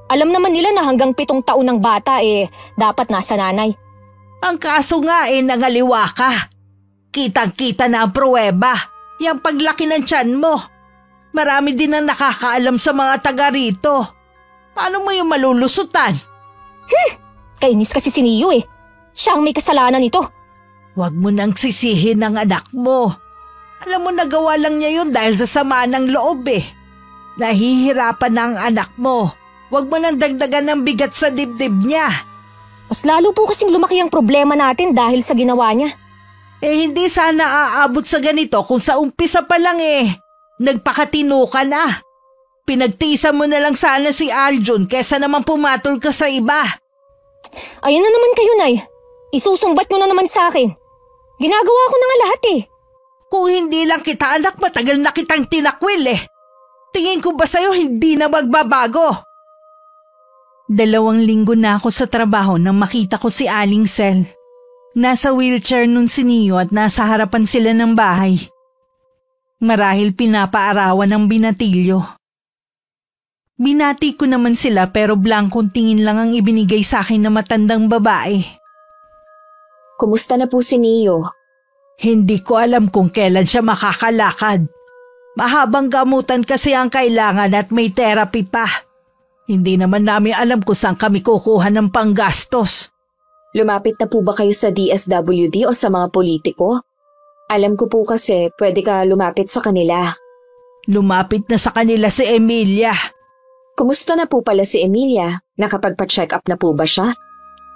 Alam naman nila na hanggang 7 taon ng bata dapat nasa nanay. Ang kaso nga nangaliwa ka. Kitang-kita na ang pruweba. Yang paglaki ng tiyan mo. Marami din ang nakakaalam sa mga taga rito. Paano mo yung malulusutan? Kainis kasi si Neo Siya ang may kasalanan nito. Huwag mo nang sisihin ang anak mo. Alam mo nagawa lang niya yun dahil sa sama ng loob Nahihirapan na ang anak mo. Huwag mo nang dagdagan ng bigat sa dibdib niya. Mas lalo po kasing lumaki ang problema natin dahil sa ginawa niya. Hindi sana aabot sa ganito kung sa umpisa pa lang nagpakatino ka na. Pinagtiisan mo na lang sana si Aljun kesa naman pumatol ka sa iba. Ayan na naman kayo, Nay. Isusumbat mo na naman sa akin. Ginagawa ko na nga lahat Kung hindi lang kita anak, matagal na kitang tinakwil Tingin ko ba sa'yo hindi na magbabago? 2 linggo na ako sa trabaho nang makita ko si Aling Sel. Nasa wheelchair nun si Neo at nasa harapan sila ng bahay. Marahil pinapaarawan ng binatilyo. Binati ko naman sila pero blankong tingin lang ang ibinigay sa akin na matandang babae. Kumusta na po si Neo? Hindi ko alam kung kailan siya makakalakad. Mahabang gamutan kasi ang kailangan at may therapy pa. Hindi naman namin alam kung saan kami kukuha ng panggastos. Lumapit na po ba kayo sa DSWD o sa mga politiko? Alam ko po kasi pwede ka lumapit sa kanila. Lumapit na sa kanila si Emilia. Kumusta na po pala si Emilia? Nakapagpa-check up na po ba siya?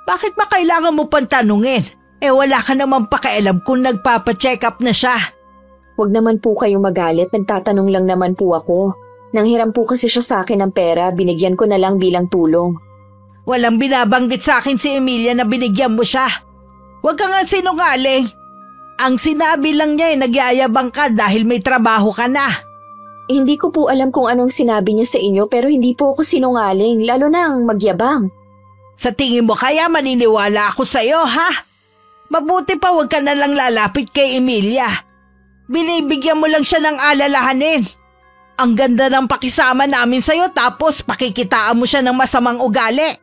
Bakit ba kailangan mo pang tanungin? Wala ka naman pakialam kung nagpapa-check up na siya. Huwag naman po kayong magalit, nagtatanong lang naman po ako. Nanghiram po kasi siya sa akin ng pera, binigyan ko na lang bilang tulong. Walang binabanggit sa akin si Emilia na binigyan mo siya. Huwag ka nga sinungaling. Ang sinabi lang niya nagyayabang ka dahil may trabaho ka na. Hindi ko po alam kung anong sinabi niya sa inyo pero hindi po ako sinungaling, lalo na ang magyabang. Sa tingin mo kaya maniniwala ako sa'yo, ha? Mabuti pa huwag ka na lang lalapit kay Emilia. Binibigyan mo lang siya ng alalahanin. Ang ganda ng pakisama namin sa'yo tapos pakikitaan mo siya ng masamang ugali.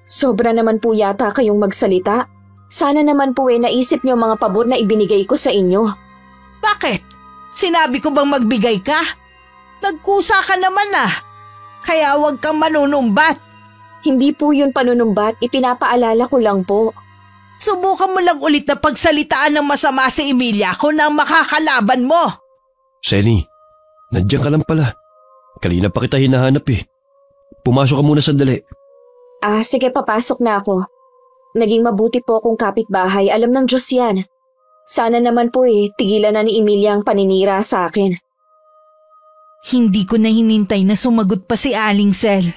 Sobra naman po yata kayong magsalita. Sana naman po naisip niyo mga pabor na ibinigay ko sa inyo. Bakit? Sinabi ko bang magbigay ka? Nagkusa ka naman Kaya huwag kang manunumbat. Hindi po yun panunumbat, ipinapaalala ko lang po. Subukan mo lang ulit na pagsalitaan ng masama si Emilia kung ang makakalaban mo. Senny, nandiyan ka lang pala. Kanina pa kita hinahanap Pumasok ka muna sandali. Sige, papasok na ako. Naging mabuti po akong kapitbahay. Alam ng Diyos yan. Sana naman po tigilan na ni Emilia ang paninira sa akin. Hindi ko na hinintay na sumagot pa si Aling Sel.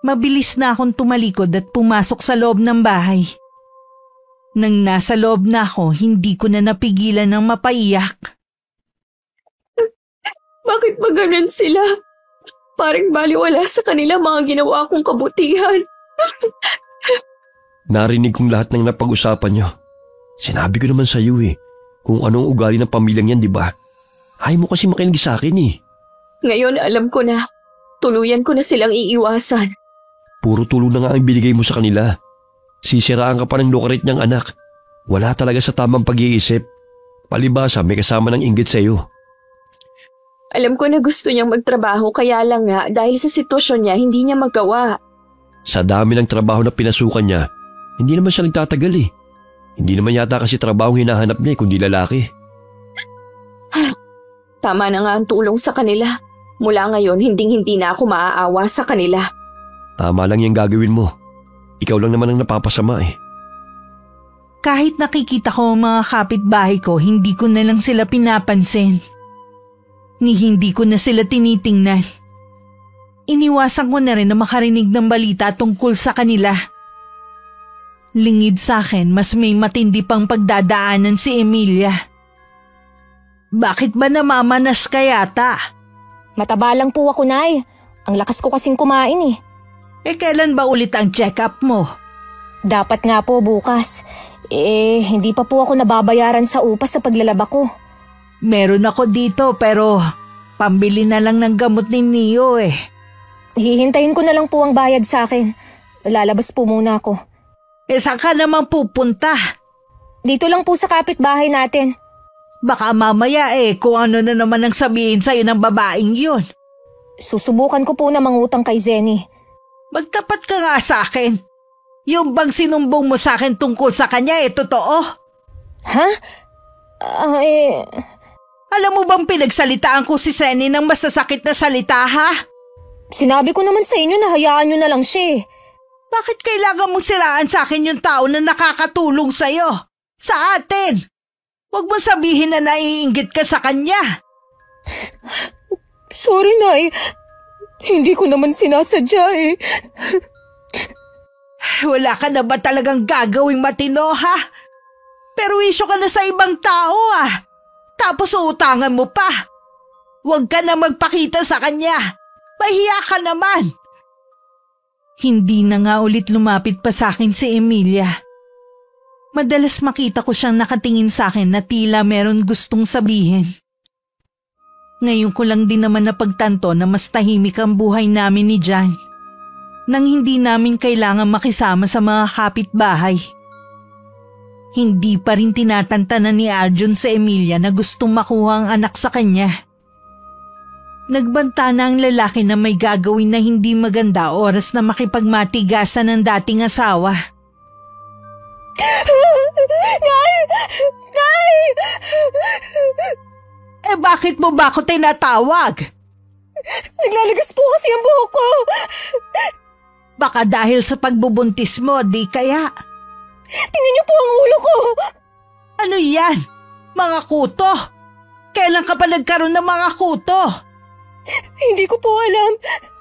Mabilis na akong tumalikod at pumasok sa loob ng bahay. Nang nasa loob na ako, hindi ko na napigilan ng mapaiyak. Bakit ba ganun sila? Parang baliwala sa kanila mga ginawa kong kabutihan. Narinig kong lahat ng napag-usapan niyo. Sinabi ko naman sa iyo kung anong ugali ng pamilyang yan, di ba? Ayaw mo kasi makinig sa akin Ngayon alam ko na. Tuluyan ko na silang iiwasan. Puro tulong na nga ang binigay mo sa kanila. Sisiraan ka pa ng lukarit niyang anak. Wala talaga sa tamang pag-iisip. Palibasa may kasama ng inggit sa iyo. Alam ko na gusto niyang magtrabaho kaya lang nga dahil sa sitwasyon niya hindi niya magawa. Sa dami ng trabaho na pinasukan niya, hindi naman siya nagtatagal Hindi naman yata kasi trabaho hinahanap niya kundi lalaki. Tama na nga ang tulong sa kanila. Mula ngayon, hindi na ako maaawa sa kanila. Tama lang yung gagawin mo. Ikaw lang naman ang napapasama Kahit nakikita ko ang mga kapitbahay ko, hindi ko na lang sila pinapansin. Ni hindi ko na sila tinitingnan. Iniwasan ko na rin na makarinig ng balita tungkol sa kanila. Lingid sa akin, mas may matindi pang pagdadaanan si Emilia. Bakit ba namamanas ka yata? Mataba lang po ako, Nay. Ang lakas ko kasing kumain Kailan ba ulit ang check-up mo? Dapat nga po bukas. Hindi pa po ako nababayaran sa upa sa paglalaba ko. Meron ako dito pero pambili na lang ng gamot ni Neo Hihintayin ko na lang po ang bayad sa akin. Lalabas po muna ako. Saan ka naman pupunta? Dito lang po sa kapitbahay natin. Baka mamaya kung ano na naman ang sabihin sa'yo ng babaeng yun. Susubukan ko po na mangutang kay Zenny. Magtapat ka nga sa akin. Yung bang sinumbong mo sa akin tungkol sa kanya totoo? Ha? Alam mo bang pinagsalitaan ko si Zenny ng masasakit na salita ha? Sinabi ko naman sa inyo na hayaan nyo na lang siya Bakit kailangan mo siraan sa akin yung tao na nakakatulong sa'yo? Sa atin! Huwag mo sabihin na naiinggit ka sa kanya. Sorry, Nay. Hindi ko naman sinasadya Wala ka na ba talagang gagawing matino ha? Pero isyo ka na sa ibang tao Tapos uutangan mo pa. Huwag ka na magpakita sa kanya. Mahiya ka naman. Hindi na nga ulit lumapit pa sa akin si Emilia. Madalas makita ko siyang nakatingin sa akin na tila meron gustong sabihin. Ngayon ko lang din naman napagtanto na mas tahimik ang buhay namin ni Jan. Nang hindi namin kailangan makisama sa mga kapitbahay. Hindi pa rin tinatantanan ni Arjun sa Emilia na gustong makuha ang anak sa kanya. Nagbanta na ang lalaki na may gagawin na hindi maganda oras na makipagmatigasan ng dating asawa. Nay! Nay! Bakit mo ba ako tinatawag? Naglalagas po kasi ang buhok ko. Baka dahil sa pagbubuntis mo, di kaya? Tingnan niyo po ang ulo ko. Ano yan? Mga kuto? Kailan ka pa nagkaroon ng mga kuto? Hindi ko po alam.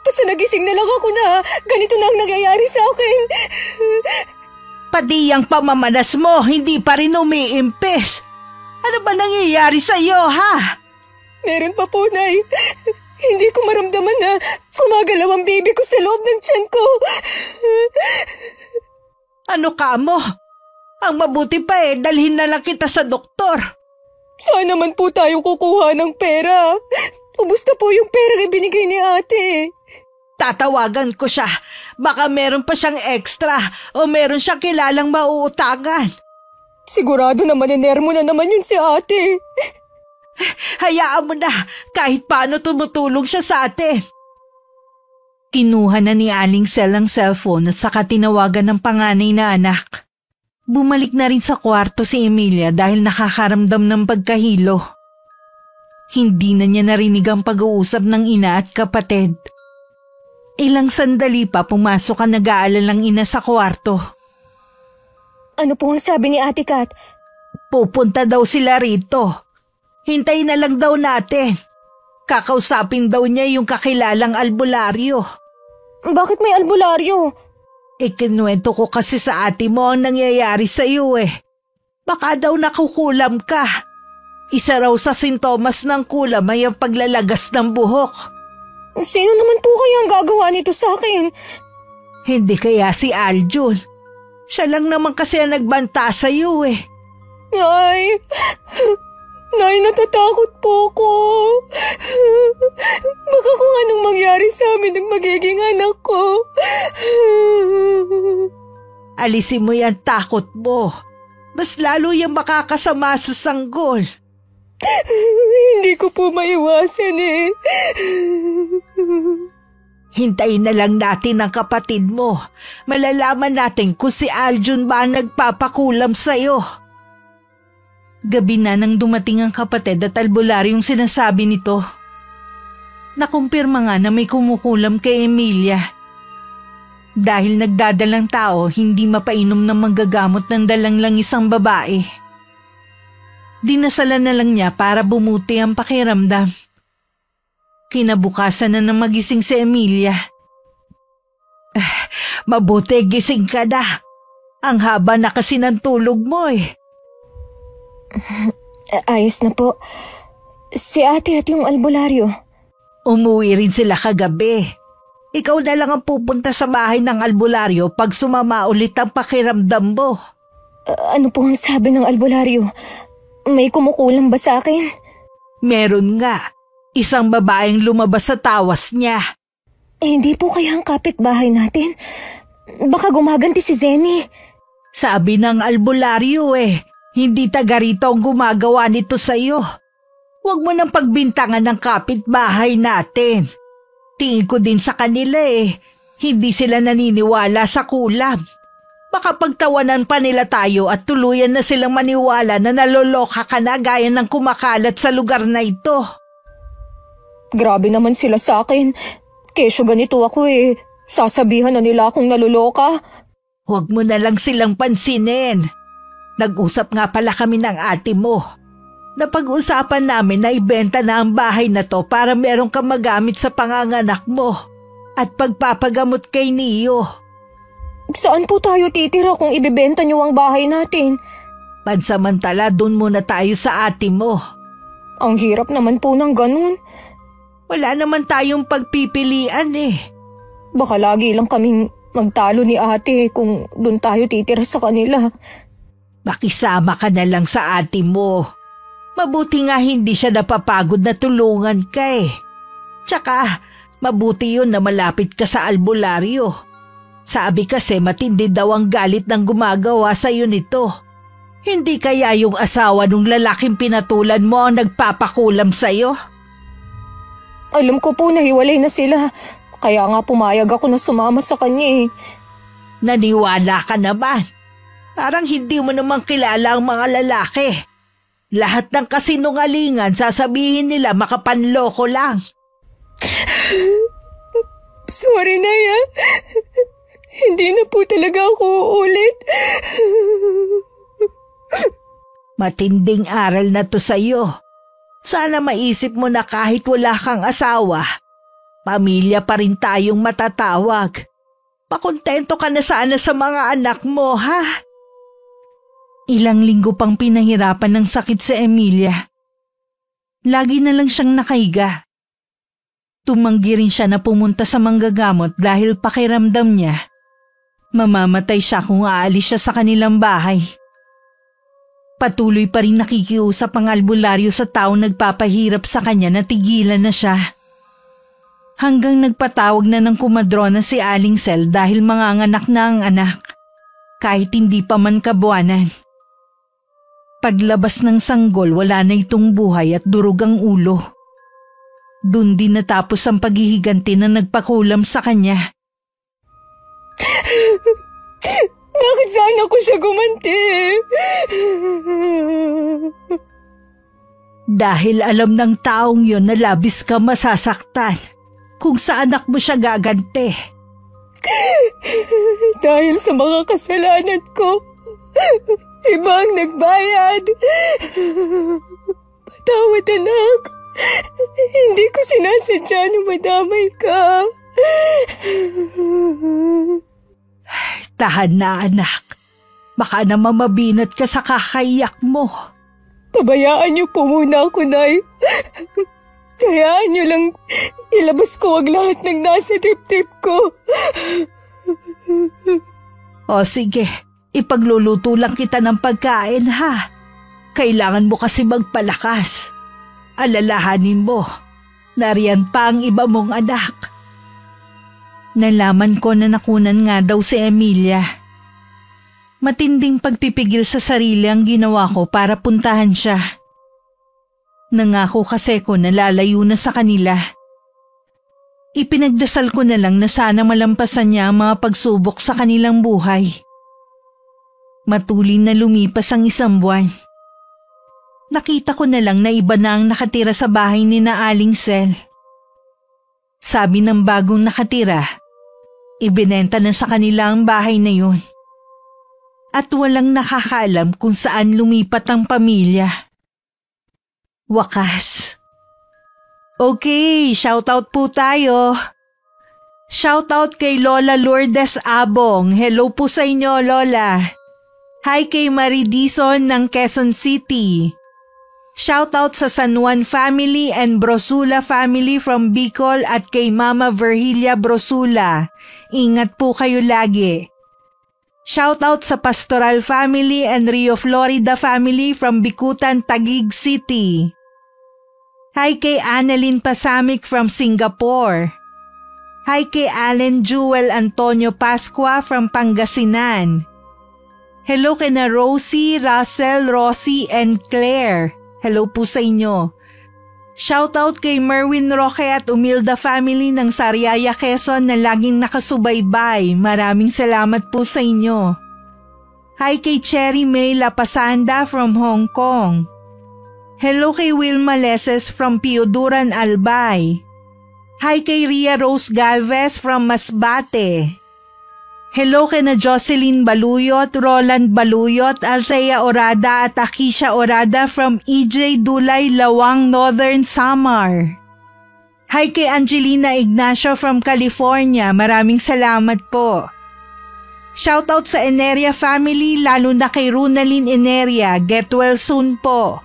Basta nagising na lang ako na ganito na ang nangyayari sa akin. Pati ang pamamanas mo, hindi pa rin umiimpis. Ano ba nangyayari sa'yo, ha? Meron pa po, Nay. Hindi ko maramdaman na gumagalaw ang baby ko sa loob ng tiyan ko. Ano ka mo? Ang mabuti pa dalhin na lang kita sa doktor. Saan naman po tayo kukuha ng pera? Ubus na po yung perang ibinigay ni ate. Tatawagan ko siya. Baka meron pa siyang extra o meron siyang kilalang mauutangan. Sigurado naman inermo na naman yun si ate. Hayaan mo na kahit paano tumutulong siya sa atin. Kinuha na ni Aling Sel ang cellphone at saka tinawagan ng panganay na anak. Bumalik na rin sa kwarto si Emilia dahil nakakaramdam ng pagkahilo. Hindi na niya narinig ang pag-uusap ng ina at kapatid. Ilang sandali pa pumasok ang nag-aalalang ina sa kwarto. Ano po ang sabi ni Ate Kat? Pupunta daw sila rito. Hintayin na lang daw natin. Kakausapin daw niya yung kakilalang albularyo. Bakit may albularyo? Ikinuwento ko kasi sa ate mo ang nangyayari sa iyo eh. Baka daw nakukulam ka. Isa raw sa sintomas ng kulam ay ang paglalagas ng buhok. Sino naman po kaya ang gagawa nito sa akin? Hindi kaya si Aljun. Siya lang naman kasi ang nagbanta sa iyo eh. Nay, natatakot po ko. Baka kung anong mangyari sa amin ng magiging anak ko. Alisin mo yan takot mo. Mas lalo yung makakasama sa sanggol. Hindi ko po maiwasan eh. Hintayin na lang natin ang kapatid mo. Malalaman natin kung si Aljun ba ang nagpapakulam sa'yo. Gabi na nang dumating ang kapatid at albularyong sinasabi nito. Nakumpirma nga na may kumukulam kay Emilia. Dahil nagdadalang tao, hindi mapainom ng manggagamot ng dalang lang isang babae. Dinasalan na lang niya para bumuti ang pakiramdam. Kinabukasan na nang magising si Emilia. Mabuti gising ka na. Ang haba na kasi ng tulog mo eh. Ayos na po. Si ate at yung albularyo. Umuwi rin sila kagabi. Ikaw na lang ang pupunta sa bahay ng albularyo pag sumama ulit ang pakiramdam mo. Ano po ang sabi ng albularyo? May kumukulam ba sa akin? Meron nga. Isang babaeng lumabas sa tawas niya. Hindi po kaya ang kapitbahay natin? Baka gumaganti si Zenny. Sabi ng albularyo eh, hindi taga rito ang gumagawa nito sa'yo. Huwag mo nang pagbintangan ng kapitbahay natin. Tingin ko din sa kanila eh, hindi sila naniniwala sa kulam. Baka pagtawanan pa nila tayo at tuluyan na silang maniwala na naloloka ka na gaya ng kumakalat sa lugar na ito. Grabe naman sila sa akin. Kesyo ganito ako eh. Sasabihan na nila akong naloloka. Huwag mo na lang silang pansinin. Nag-usap nga pala kami ng ate mo. Napag-usapan namin na ibenta na ang bahay na to para meron kang magamit sa panganganak mo at pagpapagamot kay Neo. Saan po tayo titira kung ibibenta niyo ang bahay natin? Pansamantala, doon muna tayo sa ate mo. Ang hirap naman po ng ganun. Wala naman tayong pagpipilian eh. Baka lagi lang kaming magtalo ni ate kung doon tayo titira sa kanila. Makisama ka na lang sa ate mo. Mabuti nga hindi siya napapagod na tulungan ka eh. Tsaka, mabuti yun na malapit ka sa albularyo. Sabi kasi matindi daw ang galit ng gumagawa sa iyo nito. Hindi kaya yung asawa ng lalaking pinatulan mo ang nagpapakulam sa iyo? Alam ko po na hiwalay na sila. Kaya nga pumayag ako na sumama sa kanya eh. Naniwala ka naman. Parang hindi mo naman kilala ang mga lalaki. Lahat ng kasinungalingan sasabihin nila makapanloko lang. Sorry, Naya. Hindi na po talaga ako uulit. Matinding aral na to sa'yo. Sana maisip mo na kahit wala kang asawa, pamilya pa rin tayong matatawag. Pakontento ka na sana sa mga anak mo, ha? Ilang linggo pang pinahirapan ng sakit sa Emilia. Lagi na lang siyang nakahiga. Tumanggi rin siya na pumunta sa manggagamot dahil pakiramdam niya mamamatay siya kung aalis siya sa kanilang bahay. Patuloy pa rin nakikiusap ang albularyo sa taong nagpapahirap sa kanya na tigilan na siya. Hanggang nagpatawag na ng kumadrona si Aling Sel dahil manganganak na ang anak, kahit hindi pa man kabuanan. Paglabas ng sanggol, wala na itong buhay at durog ang ulo. Doon din natapos ang paghihiganti na nagpakulam sa kanya. Bakit sana ko siya gumanti? Dahil alam ng taong yon na labis ka masasaktan. kung sa anak mo siya gagante. Dahil sa mga kasalanan ko, iba ang nagbayad. Patawad, anak. Hindi ko sinasadya na madamay ka. Tahan na, anak. Baka naman mabinat ka sa kakaiyak mo. Pabayaan niyo po muna ako, Nay. Hayaan niyo lang ilabas ko ang lahat ng nasa tip-tip ko. O sige, ipagluluto lang kita ng pagkain, ha? Kailangan mo kasi magpalakas. Alalahanin mo, nariyan pa ang iba mong anak. Nalaman ko na nakunan nga daw si Emilia. Matinding pagpipigil sa sarili ang ginawa ko para puntahan siya. Nangako kasi ko na lalayo na sa kanila. Ipinagdasal ko na lang na sana malampasan niya ang mga pagsubok sa kanilang buhay. Matulin na lumipas ang 1 buwan. Nakita ko na lang na iba na ang nakatira sa bahay ni na Aling Sel. Sabi ng bagong nakatira, ibinenta na sa kanila ang bahay na yun. At walang nakakaalam kung saan lumipat ang pamilya. Wakas. Okay, shoutout po tayo. Shoutout kay Lola Lourdes Abong. Hello po sa inyo, Lola. Hi kay Marie Dizon ng Quezon City. Shoutout sa San Juan family and Brosula family from Bicol at kay Mama Virgilia Brosula. Ingat po kayo lagi. Shoutout sa Pastoral family and Rio Florida family from Bikutan, Taguig City. Hi kay Annalyn Pasamik from Singapore. Hi kay Allen Jewel Antonio Pascua from Pangasinan. Hello kay na Rosie, Russell, Rosie, and Claire. Hello po sa inyo. Shoutout kay Merwin Roque at Umilda family ng Sariaya, Quezon na laging nakasubaybay. Maraming salamat po sa inyo. Hi kay Cherry May Lapasanda from Hong Kong. Hello kay Wilma Leses from Pioduran, Albay. Hi kay Ria Rose Galvez from Masbate. Hello kay na Jocelyn Baluyot, Roland Baluyot, Althea Orada at Akisha Orada from EJ Dulay, Lawang, Northern Samar. Hi kay Angelina Ignacio from California. Maraming salamat po. Shoutout sa Eneria family, lalo na kay Runalyn Eneria. Get well soon po.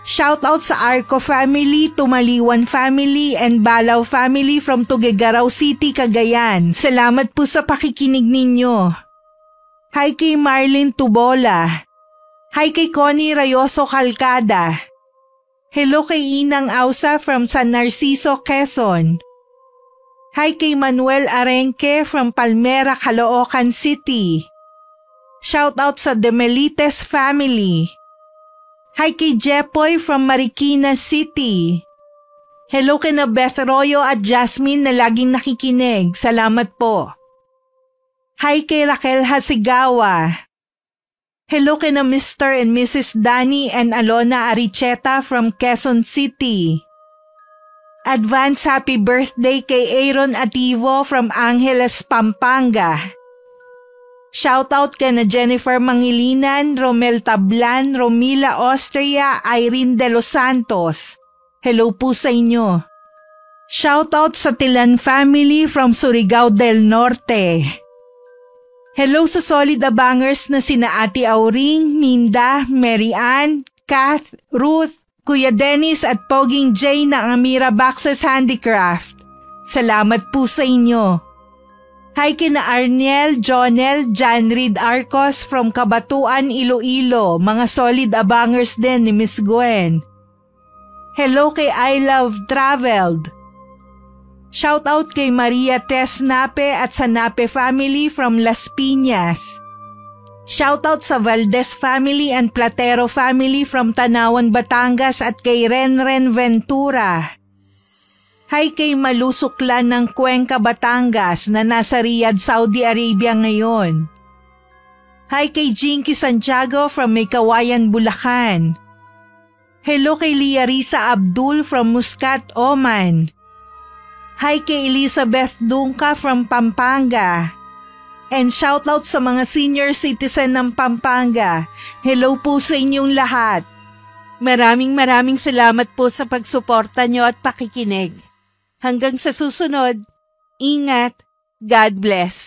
Shoutout sa Arco family, Tumaliwan family, and Balaw family from Tuguegarao City, Cagayan. Salamat po sa pakikinig ninyo. Hi kay Marlene Tubola. Hi kay Connie Rayoso Calcada. Hello kay Inang Ausa from San Narciso, Quezon. Hi kay Manuel Arenque from Palmera, Caloocan City. Shoutout sa Demelites family. Hi kay Jepoy from Marikina City. Hello kay na Beth Royo at Jasmine na laging nakikinig. Salamat po. Hi kay Raquel Hasigawa. Hello kay na Mr. and Mrs. Danny and Alona Aricheta from Quezon City. Advance happy birthday kay Aaron Ativo from Angeles, Pampanga. Shoutout kay na Jennifer Mangilinan, Romel Tablan, Romila Austria, Irene De Los Santos. Hello po sa inyo. Shoutout sa Tilan family from Surigao del Norte. Hello sa solid abangers na sina Ate Auring, Minda, Mary Ann, Kath, Ruth, Kuya Dennis at Poging J ng Amira Boxes Handicraft. Salamat po sa inyo. Hi kina Arniel, Jonel, John Reed Arcos from Kabatuan, Iloilo, mga solid abangers din ni Miss Gwen. Hello kay I Love Traveled. Shoutout kay Maria Tess Nape at sa Nape family from Las Piñas. Shoutout sa Valdez family and Platero family from Tanawan, Batangas at kay Renren Ventura. Hi kay Malusuklan ng Cuenca, Batangas na nasa Riyadh, Saudi Arabia ngayon. Hi kay Jinky Santiago from Maykawayan, Bulacan. Hello kay Lia Risa Abdul from Muscat, Oman. Hi kay Elizabeth Dungka from Pampanga. And shout out sa mga senior citizen ng Pampanga. Hello po sa inyong lahat. Maraming salamat po sa pagsuporta nyo at pakikinig. Hanggang sa susunod, ingat, God bless.